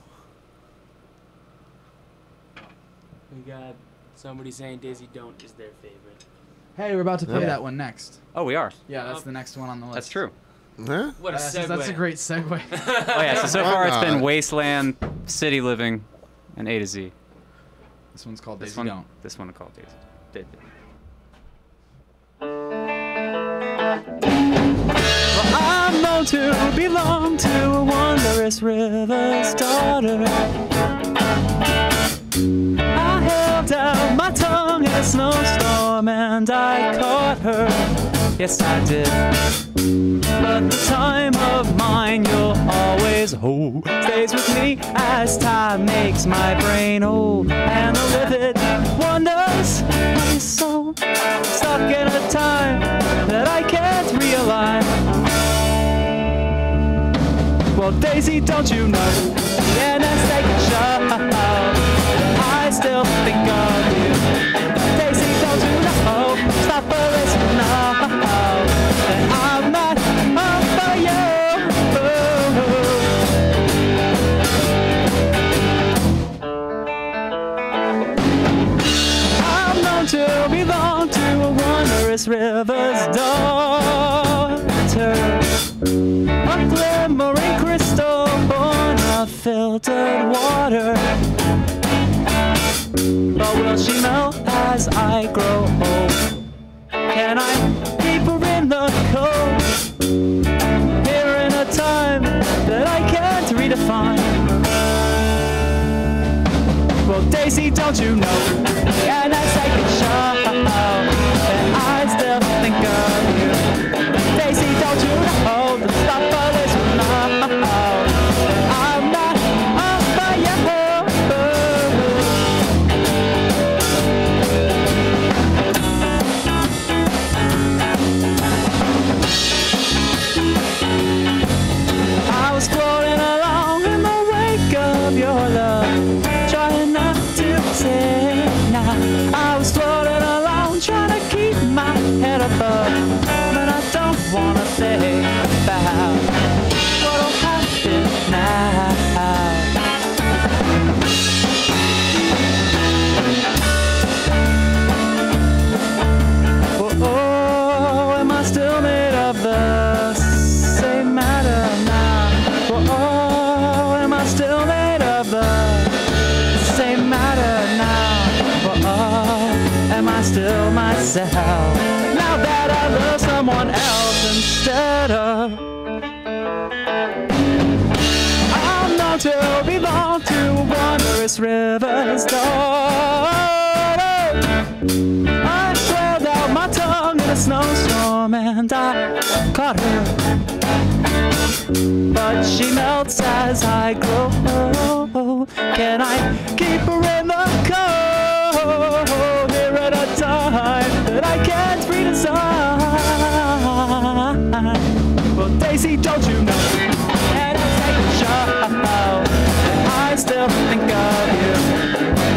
We got somebody saying Daisy Don't is their favorite. Hey, we're about to play that one next. Oh, we are. Yeah, that's the next one on the list. That's true. Huh? What a segue. That's a great segue. Oh yeah. So far it's been Wasteland, City Living, and A to Z. This one's called This Daisy one. Don't. This one called Daisy. Well, I'm known to belong to a wondrous river's daughter. I held out my tongue in a snowstorm and I caught her. Yes, I did. But the time of mine you'll always hold stays with me as time makes my brain old. And the livid wonders of your soul, stuck in a time that I can't realign. Well, Daisy, don't you know, the NS taking shot, I still think of you. Daisy, don't you know, stop for this now, that I'm not up for you. I'm known to belong to a wondrous river's daughter, a glimmering crystal born of filtered water. But will she melt as I grow old? Can I keep her in the cold? Here in a time that I can't redefine. Well, Daisy, don't you know? And I take a shot, and I still think of you. Daisy, don't you know? The stop for this now. I'm not up for you. I was floating along in the wake of your love, trying not to say now. I was floating along, trying to keep my head above, but I don't wanna think about what'll happen now. Oh, am I still made of the same matter now? Oh, am I still made of the same matter now? Oh, am I still myself now that I love someone else instead of? I'm known to belong to a wondrous river's daughter. I trailed out my tongue in a snowstorm and I caught her, but she melts as I grow. Can I keep her in the cold here at a time that I can't redesign? Well, Daisy, don't you know? And I take a shot, and I still think of you.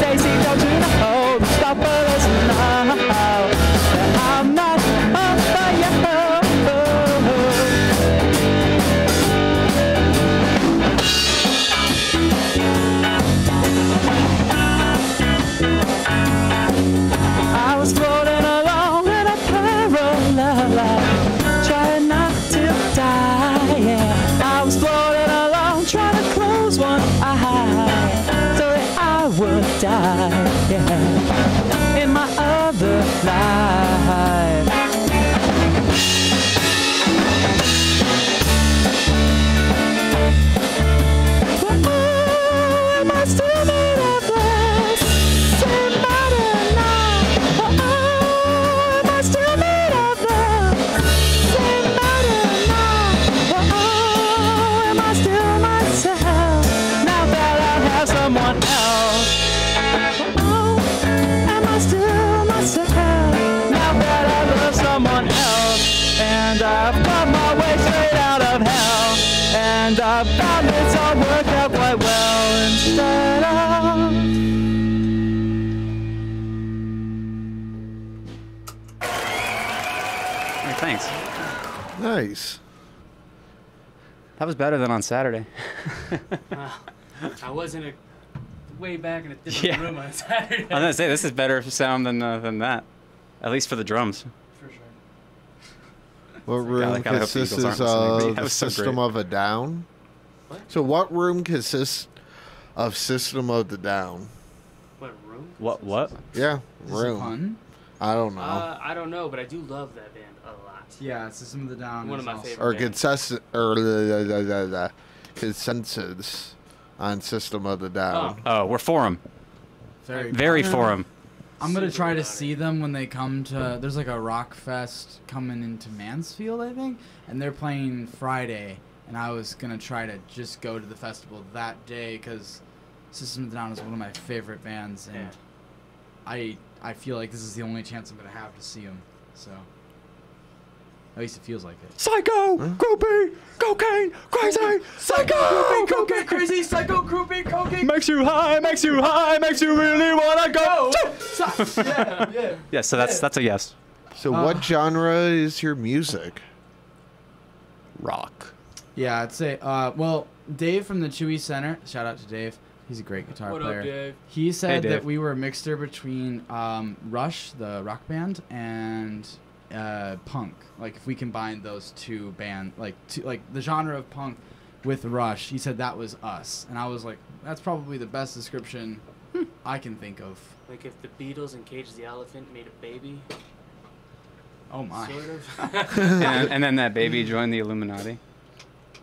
Daisy, don't you know? Stop for this now. That I'm not up for you. I was floating along in a parallel line, trying not to die, yeah. I was floating along, trying to close one eye, so that I would die, yeah, in my other life. Oh, am I still made of this? Same matter now. Oh, am I still made of this? Same matter now. Oh, am I still myself now that I have someone else? Oh, am I still myself now that I love someone else? And I've got my way straight out of hell, and I found it's all worked out quite well instead of. Hey, thanks. Nice. That was better than on Saturday. I wasn't way back in a different room on Saturday. I was gonna say this is better sound than that, at least for the drums. For sure. What room consists of the System of a Down? What? So what room consists of System of the Down? What room? What? Yeah, Is room. this a pun? I don't know. I don't know, but I do love that band a lot. Yeah, System of the Down. One is of my also- favorite. Or bands. consensus on System of the Down. Oh, we're for 'em. Very Very for 'em. I'm gonna Super try to about see them when they come to. There's like a rock fest coming into Mansfield, I think, and they're playing Friday. And I was gonna try to just go to the festival that day because System of a Down is one of my favorite bands, and I feel like this is the only chance I'm gonna have to see them. So at least it feels like it. Psycho, groupie, cocaine, crazy, psycho, groupie, cocaine, crazy, psycho, groupie, cocaine. Makes you high, makes you really wanna go. Yeah. Yeah, so that's a yes. So what genre is your music? Rock. Yeah, I'd say. Well, Dave from the Chewy Center. Shout out to Dave. He's a great guitar What up, player. Dave? He said Hey, that Dave. we were a mixture between Rush, the rock band, and punk. Like if we combined those two like the genre of punk with Rush, he said that was us, and I was like, that's probably the best description I can think of. Like if the Beatles and Cage the Elephant made a baby. Oh my! Sort of. and then that baby joined the Illuminati.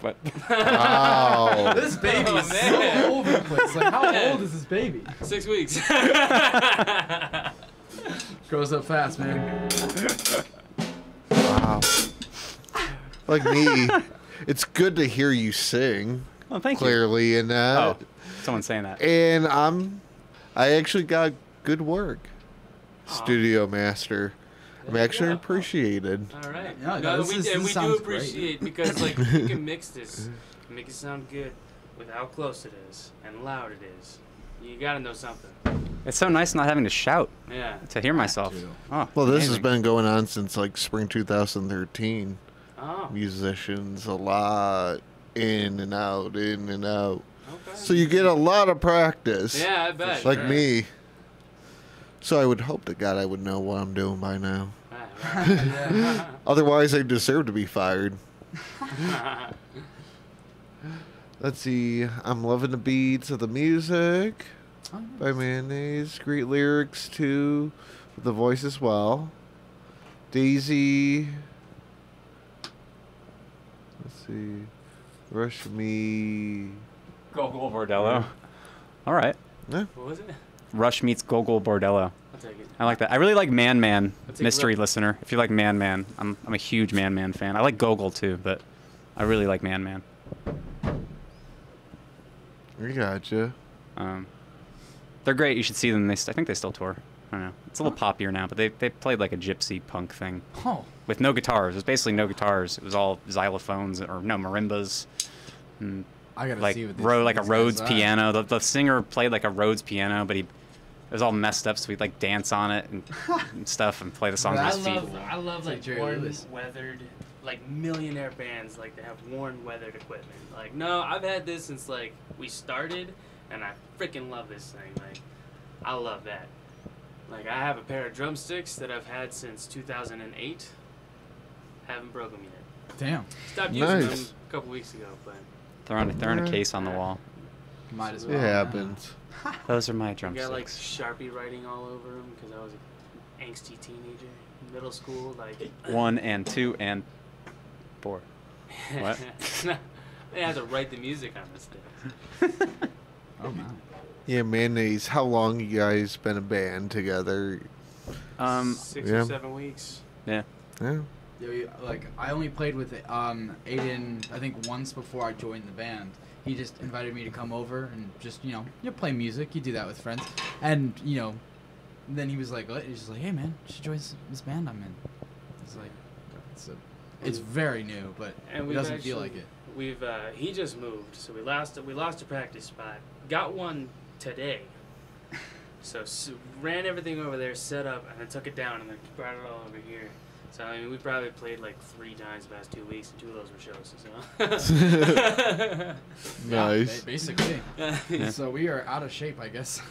What? Wow. This baby is so all over the place. Like, how old is this baby? 6 weeks. Grows up fast, man. Wow. Like me, it's good to hear you sing. Oh, thank you. Clearly in that. Oh, someone's saying that. And I actually got good work. Studio master. I'm actually appreciated. All right. Yeah, No, this we do sounds appreciate because like you can mix this, make it sound good with how close it is and loud it is. You gotta know something. It's so nice not having to shout. Yeah. To hear myself. Oh, Well, this has amazing. been going on since like spring 2013. Oh. Musicians, a lot in and out, in and out. Okay. So you get a lot of practice. Yeah, I bet. Like Sure. me. So I would hope to God I would know what I'm doing by now. Yeah. Otherwise, I deserve to be fired. Let's see. I'm loving the beats of the music by Mayonnaise. Great lyrics too, with the voice as well. Daisy. Let's see. Rush Me. Gogol Bordello. All right. Yeah. What was it? Rush meets Gogol Bordello. I'll take it. I like that. I really like Man Man, I'll take mystery Rush. listener. If you like Man Man, I'm a huge Man Man fan. I like Gogol too, but I really like Man Man. I gotcha. They're great. You should see them. I think they still tour. I don't know. It's a little poppier now, but they played like a gypsy punk thing. Oh. With no guitars. It was basically no guitars. It was all xylophones or no marimbas. And I gotta like see what like a these Rhodes guys are. piano. The singer played like a Rhodes piano, but it was all messed up, so we'd like dance on it and stuff and play the songs I with his feet. love like Jerry worn, Lewis. weathered, like millionaire bands. Like they have worn, weathered equipment. Like no, I've had this since like we started, and I freaking love this thing. Like I love that. Like I have a pair of drumsticks that I've had since 2008. Haven't broke them yet. Damn. Stopped using them Nice. a couple weeks ago, but They're on a case on the wall. Might as It well. happens. Those are my I got like drumsticks. Sharpie writing all over them because I was an angsty teenager, middle school. Like 1 and 2 and 4. What? I had to write the music on this thing. Oh my. Yeah, Mayonnaise. How long you guys been a band together? 6 yeah. or 7 weeks. Yeah. Yeah. Yeah, like I only played with Aiden, I think once before I joined the band. He just invited me to come over and just you play music. You do that with friends, and then he was like, he's just like, hey man, you should join this band I'm in. It's like, it's very new, but And it we've doesn't feel like actually- it. We've he just moved, so we lost a practice spot. Got one today. So ran everything over there, set up, and then took it down, and then brought it all over here. So I mean, we probably played like 3 times the past 2 weeks, and 2 of those were shows. So. Nice. Basically. Yeah. So we are out of shape, I guess.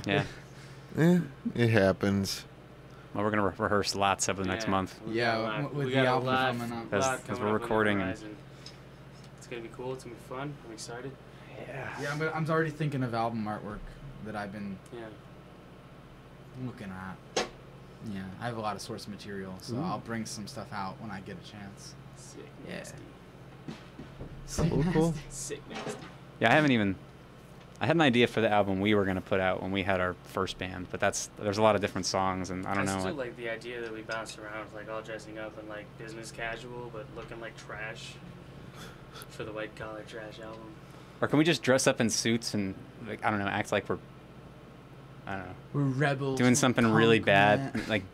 Yeah. Yeah. It happens. Well, we're gonna rehearse lots over the next month. We Yeah, got a lot- with we the got a album lot- coming up. Because lot we're coming up on the recording and- horizon. It's gonna be cool. It's gonna be fun. I'm excited. Yeah, I'm already thinking of album artwork that I've been Yeah. looking at. Yeah, I have a lot of source material, so I'll bring some stuff out when I get a chance. Sick. Yeah. Nasty. Cool. Sick nasty. Yeah, I I had an idea for the album we were gonna put out when we had our first band, but there's a lot of different songs, and I don't know. I still like the idea that we bounced around like all dressing up in like business casual, but looking like trash for the White Collar Trash album. Or can we just dress up in suits and like I don't know, act like we're We're rebels. doing something really bad, like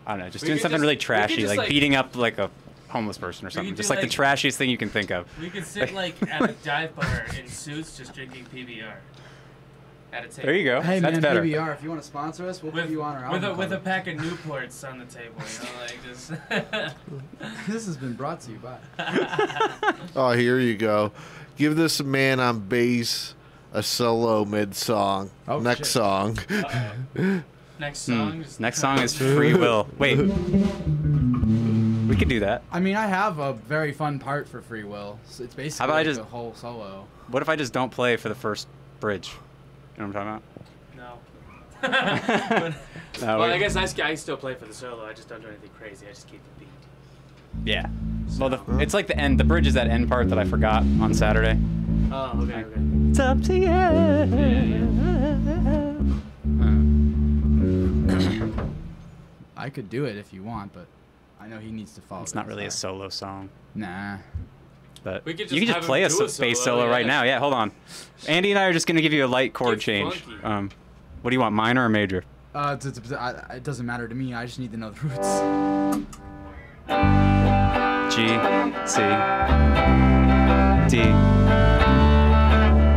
I don't know, just doing something really trashy, like beating up like a homeless person or something, just like the trashiest thing you can think of. We could sit like at a dive bar in suits, just drinking PBR. At a table. There you go. Hey That's man, better. PBR, if you want to sponsor us, we'll put you on our album with a cover. pack of Newports on the table, you know, like just. This has been brought to you by. Oh, here you go. Give this man on bass a solo mid-song. Oh, Next shit. song. Next song. Next song is Free Will. Wait. We could do that. I mean, I have a very fun part for Free Will. So it's basically How about I like just- a whole solo. What if I just don't play for the first bridge? You know what I'm talking No. No, Well, we- I guess I still play for the solo. I just don't do anything crazy. I just keep the beat. about? Yeah. Well, it's like the end. The bridge is that end part that I forgot on Saturday. Oh, okay, okay. It's up to you. I could do it if you want, but I know he needs to follow. It's not really a solo song. Nah. But We could you can just just have play him a do a bass solo, solo right yeah. now. Yeah, hold on. Andy and I are just gonna give you a light chord Get change. funky. What do you want, minor or major? It doesn't matter to me. I just need to know the roots. G, C, D,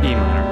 E minor.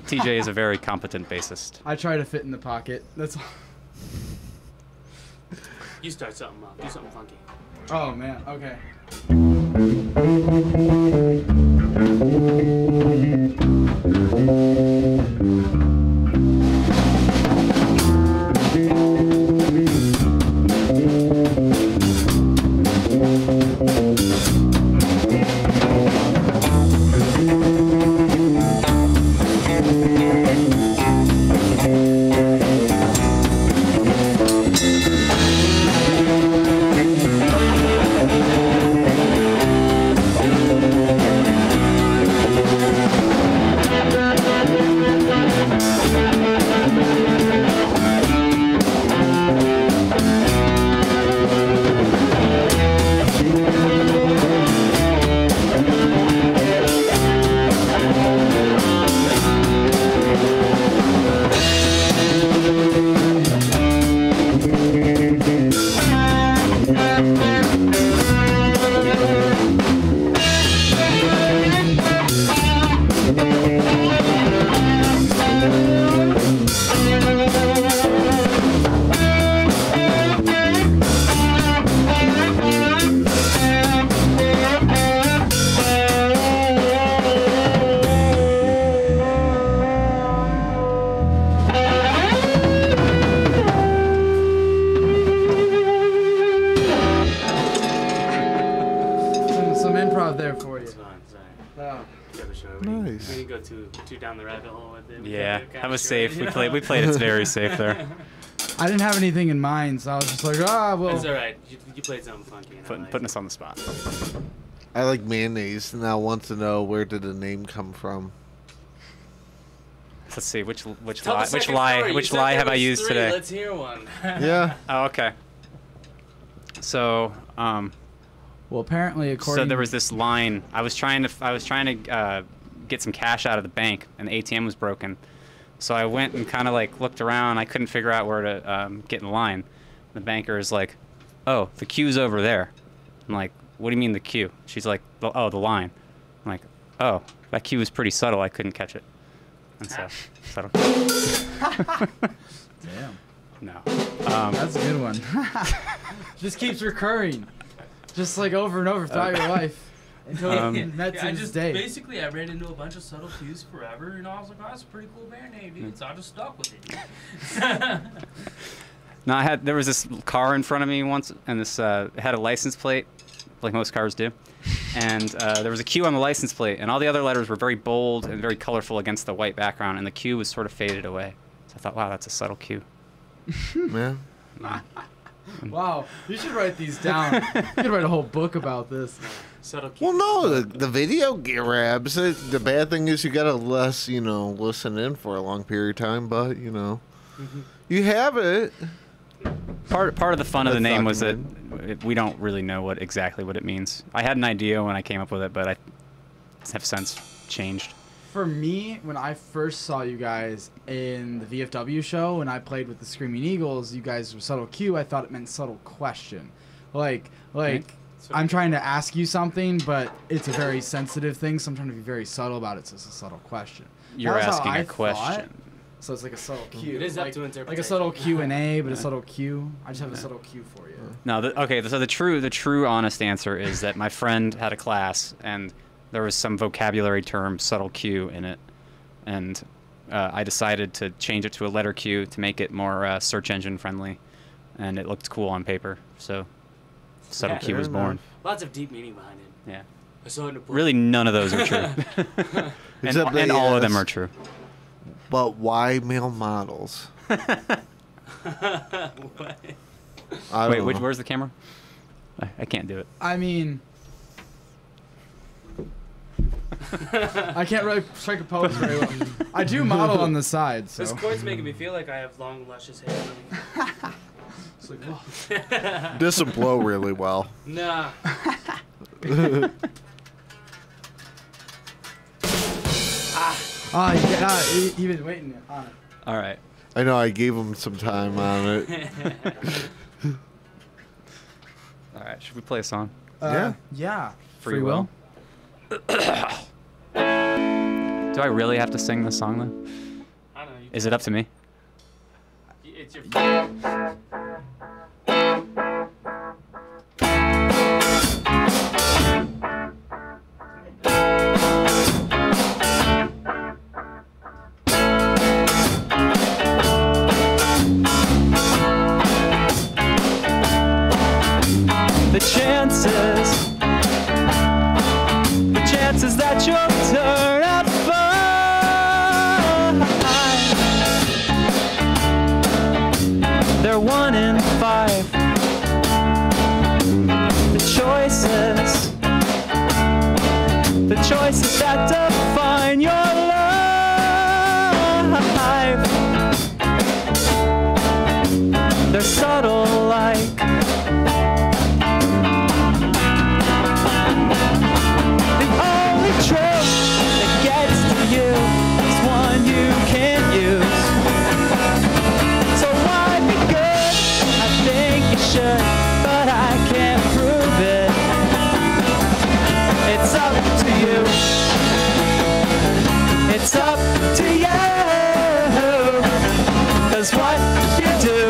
TJ is a very competent bassist. I try to fit in the pocket. That's all. You start something up. Do something funky. Oh man. Okay. Some improv there for you. It's fine. Sorry. Oh. Never sure. Nice. We didn't go too down the rabbit hole with it. We Yeah, kept it that kinda was short, safe. you know? We played it very safe there. I didn't have anything in mind, so I was just like, well. It's alright. You played something funky. And I liked Putting it. us on the spot. I like mayonnaise, and I want to know where did the name come from. Let's see which Tell the lie second story. You which said lie there have I was used 3. today? Let's hear one. Yeah. Oh, okay. So, Well, apparently, according. so there was this line. I was trying to get some cash out of the bank, and the ATM was broken. So I went and kind of like looked around. I couldn't figure out where to get in line. The banker is like, "Oh, the queue's over there." I'm like, what do you mean the cue? She's like, oh, the line. I'm like, oh, that cue was pretty subtle. I couldn't catch it. And so, subtle. Damn. No. That's a good one. Just keeps recurring. Just like over and over throughout your life. Until you met to this day. Basically, I ran into a bunch of subtle cues forever, and I was like, oh, that's a pretty cool band name, dude. So I just stuck with it. No, there was this car in front of me once, and this it had a license plate, like most cars do. And there was a Q on the license plate, and all the other letters were very bold and very colorful against the white background, and the Q was sort of faded away. So I thought, wow, that's a subtle Q. Man. Wow, you should write these down. You could write a whole book about this. Subtle Q. Well, no, the video grabs. The bad thing is you gotta listen in for a long period of time, but you have it. Part of the fun of the name was that we don't really know exactly what it means. I had an idea when I came up with it, but I have since changed. For me, when I first saw you guys in the VFW show, when I played with the Screaming Eagles, you guys were subtle Q. I thought it meant subtle question, like I'm trying to ask you something, but it's a very sensitive thing, so I'm trying to be very subtle about it. So it's a subtle question. You're asking a question. So it's like a subtle Q. It is up to interpretation. Like a subtle Q&A, but a subtle Q. I just have a subtle Q for you. No, okay. So the true, honest answer is that my friend had a class, and there was some vocabulary term, subtle Q, in it, and I decided to change it to a letter Q to make it more search engine friendly, and it looked cool on paper. So subtle Q was born. Lots of deep meaning behind it. Yeah. I saw it in a book. Really, none of those are true. and all of them are true. But why male models? What? Wait, where's the camera? I can't do it. I mean, I can't really strike a pose very well. I do model on the side, so. This cord's making me feel like I have long, luscious hair. It's like, this will blow really well. Nah. You've been waiting on it. All right. I know, I gave him some time on it. All right, should we play a song? Yeah. Free Will? Do I really have to sing this song, though? I don't know. Is it up to me? It's your The chances that you'll turn out fine, they're 1 in 5. The choices that define your life, they're subtle like but I can't prove it. It's up to you. It's up to you. 'Cause what you do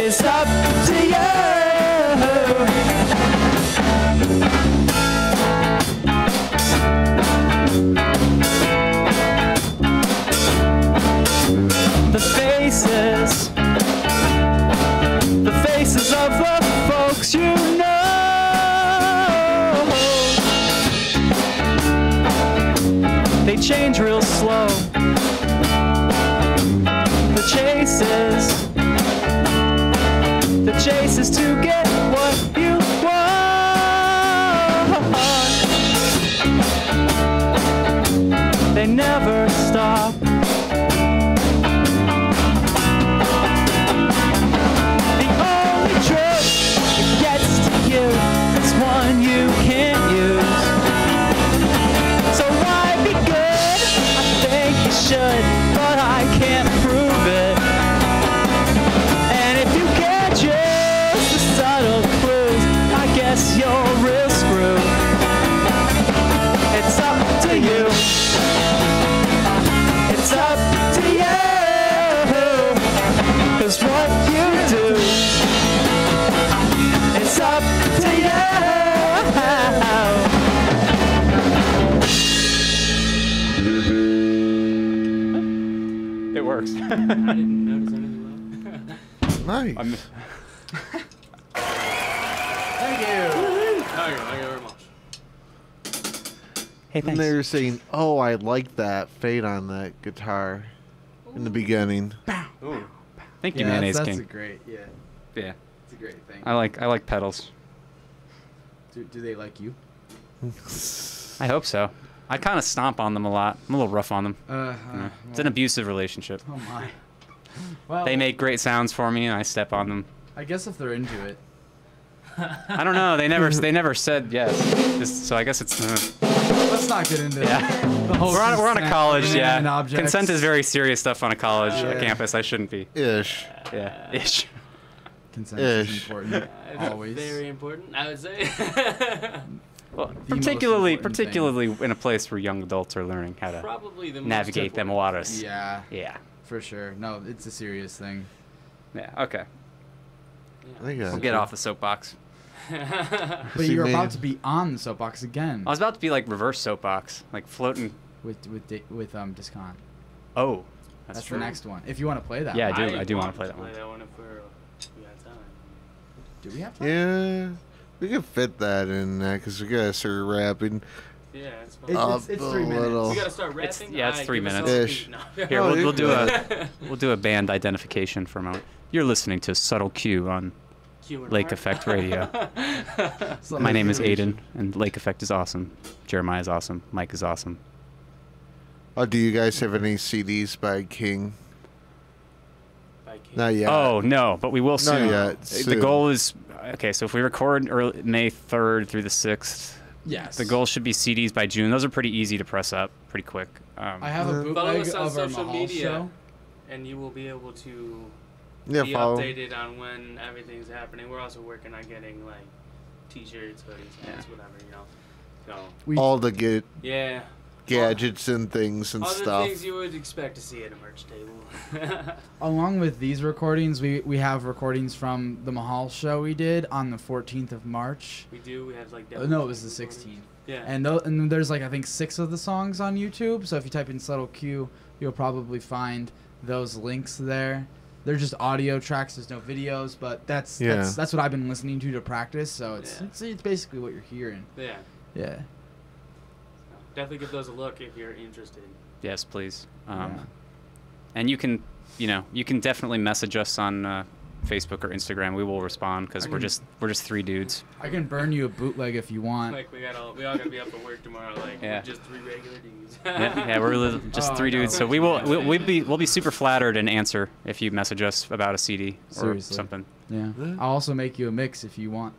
is up to you. The faces of the folks you know, they change real slow. The chase is to get what you want. They never stop. It's one you can't use. So why be good? I think you should, but I can't prove it. And if you can't use the subtle clues, I It works. I didn't notice anything wrong. Nice. Thank you. Thank you very much. Hey, And they were saying, "Oh, I like that fade on that guitar in the beginning." Ooh. Thank you, Yeah, Mayonnaise that's King. a great, yeah. Yeah. It's a great thing. I like pedals. Do they like you? I hope so. I kind of stomp on them a lot. I'm a little rough on them. It's an abusive relationship. Oh my. Well, They make great sounds for me, and I step on them. I guess if they're into it. I don't know. They never said yes. So I guess it's. Let's not get into the whole. We're on a consent college, of yeah. inanimate objects. Consent is very serious stuff on a college Yeah. campus. I shouldn't be. Ish. Yeah. Ish. Consent is Ish. important. Always. Very important, I would say. Well, The most particularly important in a place where young adults are learning how to Probably the most navigate them important. waters. Yeah. Yeah. For sure. No, it's a serious thing. Yeah. Okay. We'll get off the soapbox. But you're about to be on the soapbox again. I was about to be like reverse soapbox, like floating. With Discount. Oh, That's true. the next one. If you want to play that. Yeah, one. I do want to play that Play one. that one if we got time. Do we have time? Yeah, we can fit that in there because we gotta start rapping. Yeah, it's fine. It's 3 a minutes. little. We gotta start rapping. Yeah, it's Alright, 3 give us minutes. all the Ish. beat. No. Here, Oh, we'll do a band identification for a moment. You're listening to Subtle Q on Q and Lake R. Effect Radio. My name is Aiden, and Lake Effect is awesome. Jeremiah is awesome. Mike is awesome. Oh, do you guys have any CDs by King? By King. Not yet. Oh no, but we will soon. yet, The soon. goal is okay. So if we record early, May 3rd through the 6th, Yes. the goal should be CDs by June. Those are pretty easy to press up, pretty quick. I have a Follow bootleg us on of our social Mahal media, show. and you will be able to Yeah, be follow. updated on when everything's happening. We're also working on getting like T-shirts, hoodies, hats, whatever, you know. So All the yeah, gadgets and things and all the stuff. things you would expect to see at a merch table. Along with these recordings, we have recordings from the Mahal show we did on the 14th of March. We do. We have like. No, it was the 16th. Yeah. And there's like I think 6 of the songs on YouTube. So if you type in Subtle Q, you'll probably find those links there. They're just audio tracks. There's no videos, but that's what I've been listening to practice. So it's basically what you're hearing. Yeah. Yeah. Definitely give those a look if you're interested. Yes, please. And you can definitely message us on Facebook or Instagram. We will respond because we're just 3 dudes. I can burn you a bootleg if you want. Like we all gotta be up at work tomorrow. Like Yeah. we're just 3 regular dudes. Yeah, we're just 3 dudes. So we'll be super flattered and answer if you message us about a CD or Seriously. something. Yeah. I'll also make you a mix if you want.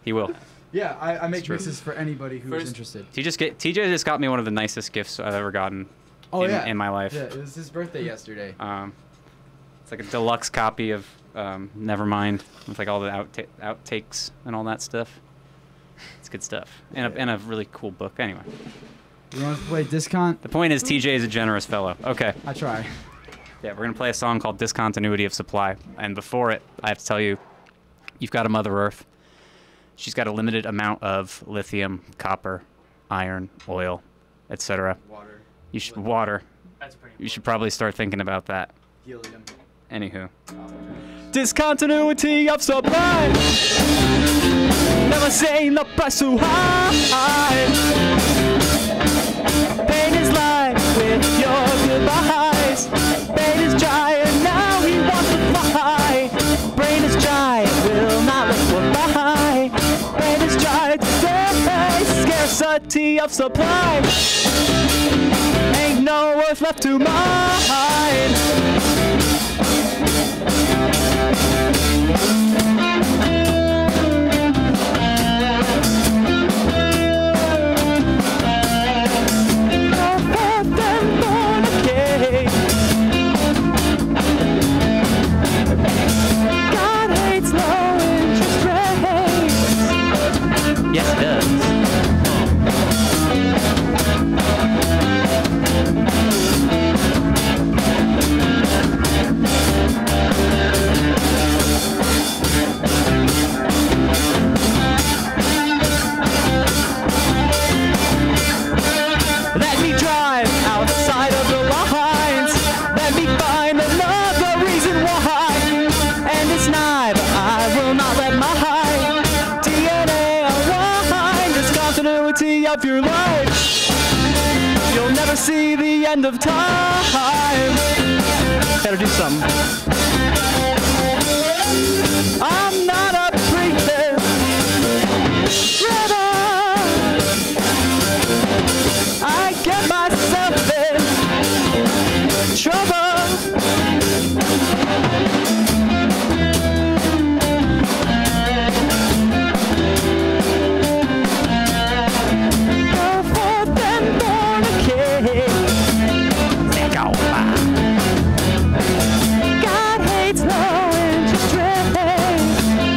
He will. Yeah, I make true. mixes for anybody who's interested. TJ just got me one of the nicest gifts I've ever gotten in my life. Yeah, it was his birthday yesterday. It's like a deluxe copy of Nevermind with like all the outtakes and all that stuff. It's good stuff. And a really cool book. Anyway. You want to play Discount? The point is TJ is a generous fellow. Okay. I try. Yeah, we're going to play a song called Discontinuity of Supply. And before it, I have to tell you, you've got a Mother Earth. She's got a limited amount of lithium, copper, iron, oil, etc. Water. Water. That's pretty. You should probably start thinking about that. Helium. Anywho. Discontinuity of supply. Never saying the price too high. Pain is light with your goodbyes. Pain is dry and now he wants to fly. Brain is dry, will not liquefy. Brain is dry today. Scarcity of supply. Ain't no worth left to mine. God hates low interest rates. Yes, it does. knife outside of the lines. Let me find another reason why. And it's neither. I will not let my DNA unwind this continuity of your life. You'll never see the end of time. Better do something. I'm not a priest, brother. I get myself in trouble. Go forth and fornicate. Take over. God hates low interest rates.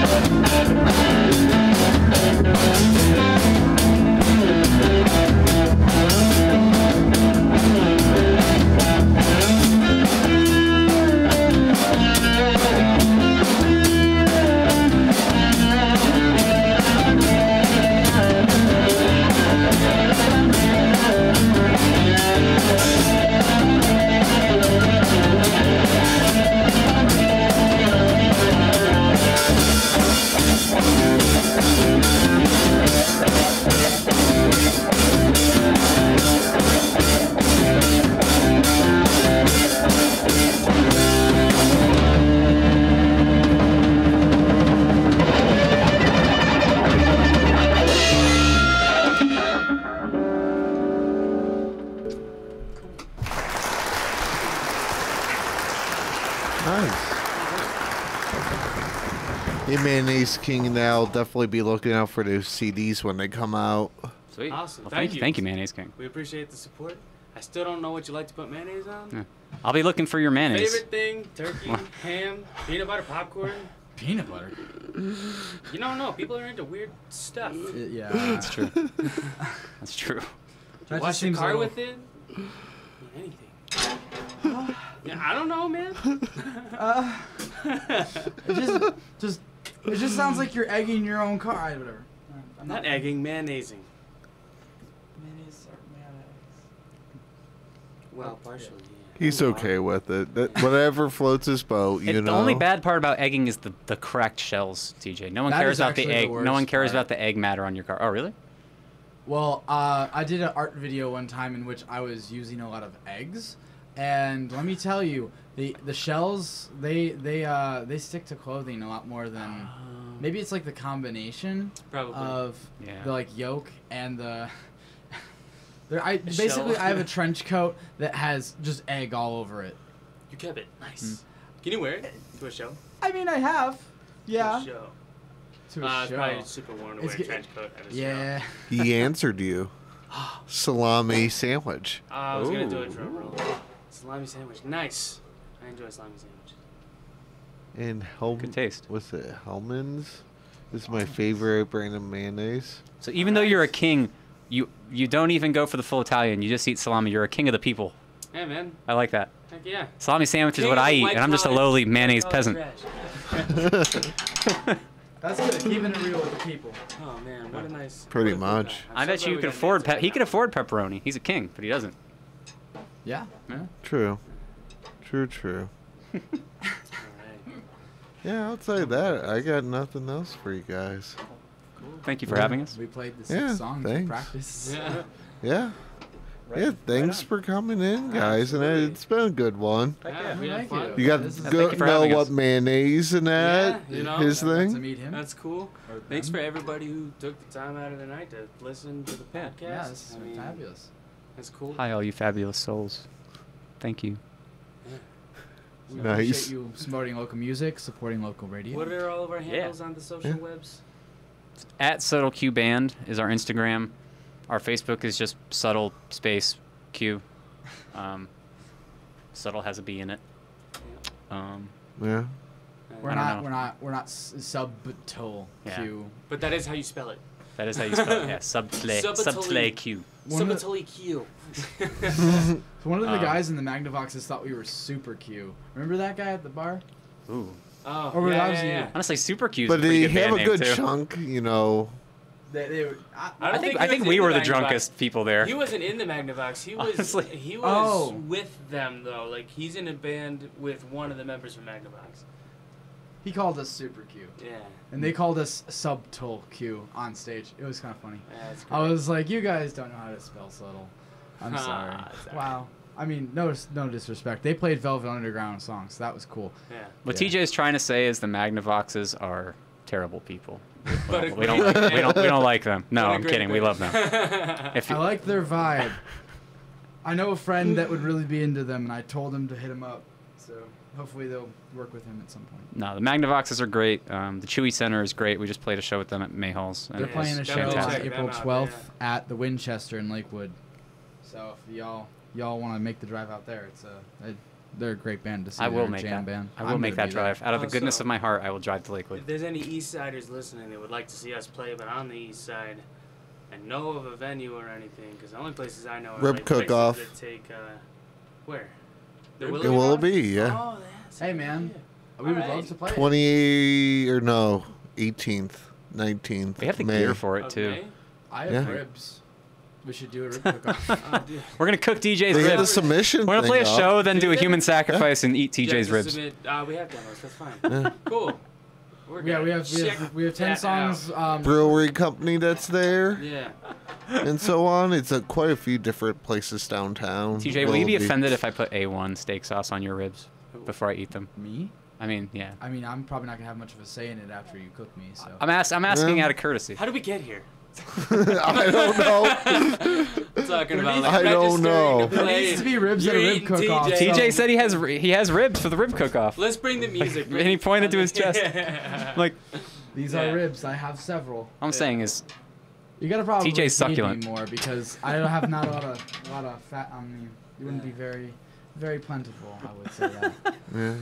Hey, Mayonnaise King, now definitely be looking out for those CDs when they come out. Sweet. Awesome. Well, Thank you. Thank you, Mayonnaise King. We appreciate the support. I still don't know what you like to put mayonnaise on. Yeah. I'll be looking for your mayonnaise. Favorite thing: turkey, ham, peanut butter, popcorn. Peanut butter. You don't know. People are into weird stuff. Yeah, that's true. That's true. You wash your car with it. Anything. Yeah, I don't know, man. It just sounds like you're egging your own car. Whatever. I'm not egging, mayonnaising. Mayonnaise or mayonnaise. Well, partially. Yeah. He's okay with it. Whatever floats his boat, you know. The only bad part about egging is the cracked shells, TJ. No one That cares is about the actually egg. the No one worst cares part. about the egg matter on your car. Oh, really? Well, I did an art video one time in which I was using a lot of eggs, and let me tell you, the shells they stick to clothing a lot more than maybe it's like the combination of the like yolk and the. Basically I have a trench coat that has just egg all over it. You kept it. Nice. Can you wear it to a show? I mean, I have. Yeah. To a show. To a It's show. probably super warm to wear a trench coat at a yeah. show. He answered you. Salami sandwich. I was going to do a drum roll. Salami sandwich. Nice. I enjoy salami sandwich. And Good taste. What's it? Hellman's? This is my favorite brand of mayonnaise. So even though you're a king, you don't even go for the full Italian. You just eat salami. You're a king of the people. Yeah, man. I like that. Heck yeah. Salami sandwich is King what of I the eat, white and I'm just a collar- lowly mayonnaise white collar peasant. trash. That's good. Keeping it real with the people. Oh man, what a nice. Pretty what a cool much. guy. I'm I so bet glad you we could got afford. Nancy He could afford pepperoni. He's a king, but he doesn't. Yeah. Yeah. True. True. Yeah, outside of that, I got nothing else for you guys. Thank you for having us. We played the 6 Yeah, songs in thanks. practice. Yeah. Yeah. Yeah, thanks for coming in, guys, and it's been a good one. Yeah, we had fun. You got Thank you to for know having what us. mayonnaise and that, Yeah, you know, his To thing. meet him. That's cool. Or Thanks them. for everybody who took the time out of their night to listen to the podcast. Yeah, this is I mean, fabulous. That's cool. Hi, all you fabulous souls. Thank you. We Nice. appreciate you supporting local music, supporting local radio. What are all of our handles on the social webs? At Subtle Q Band is our Instagram. Our Facebook is just Subtle Space Q. Subtle has a B in it. Yeah. We're I don't not. know. We're not subtle Yeah. Q. But that is how you spell it. That is how you spell it. Yeah, Subtle Q. Subtly Q. So one of the Um, guys in the Magnavoxes thought we were super Q. Remember that guy at the bar? Ooh. Oh, Or yeah, was yeah, you? yeah. Honestly, Super Q is But a pretty did he good have band a good name, too. chunk, you know, They were, I think we were the drunkest people there. He wasn't in the Magnavox. He was Honestly. he was with them though. Like he's in a band with one of the members from Magnavox. He called us Super Q. Yeah. And they called us Subtle Q on stage. It was kind of funny. Yeah, that's I was like, you guys don't know how to spell subtle. I'm sorry. Wow. I mean, no disrespect. They played Velvet Underground songs. So that was cool. Yeah. What TJ is trying to say is the Magnavoxes are terrible people. But we don't like them. No, I'm kidding. We love them. I like their vibe. I know a friend that would really be into them, and I told him to hit him up. So hopefully they'll work with him at some point. No, the Magnavoxes are great. The Chewy Center is great. We just played a show with them at Mayhalls. They're playing a show on April 12th at the Winchester in Lakewood. So if y'all want to make the drive out there, they're a great band to see. I will make jam that. band. I will make that drive. Out of the goodness of my heart, I will drive to Lakewood. If there's any East Siders listening that would like to see us play, but on the East Side, and know of a venue or anything, because the only places I know are Rib like Cook-Off. places that take where? The It will be, yeah. Oh, that's hey man, we would love to play. 18th, 19th. We have the May. gear for it too. I have ribs. We should do a rib cook-off. We're gonna cook DJ's They ribs. had the submission We're gonna play a thing show, up. then do a human sacrifice and eat TJ's ribs. We have demos. That's fine. Yeah. Cool. We have 10 songs. Brewery company that's there. Yeah. And so on. It's at quite a few different places downtown. TJ, will you be offended if I put A1 steak sauce on your ribs before I eat them? Me? I mean, yeah. I mean, I'm probably not gonna have much of a say in it after you cook me. So I'm asking out of courtesy. How did we get here? I don't know. Talking about I don't know. There needs to be ribs at a rib cook-off. TJ said he has ribs for the rib cook-off. Let's bring the music. And he pointed to his chest. Like, these are ribs. I have several. All I'm saying is, you gotta probably TJ's feed me succulent. more because I don't have not a lot of fat on me. You wouldn't be very, very plentiful. I would say that. Yeah.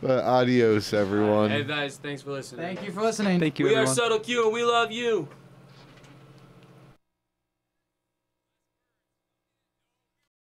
But adios, everyone. Hey guys, thanks for listening. Thank you for listening. Thank you, We everyone. are Subtle Q and we love you.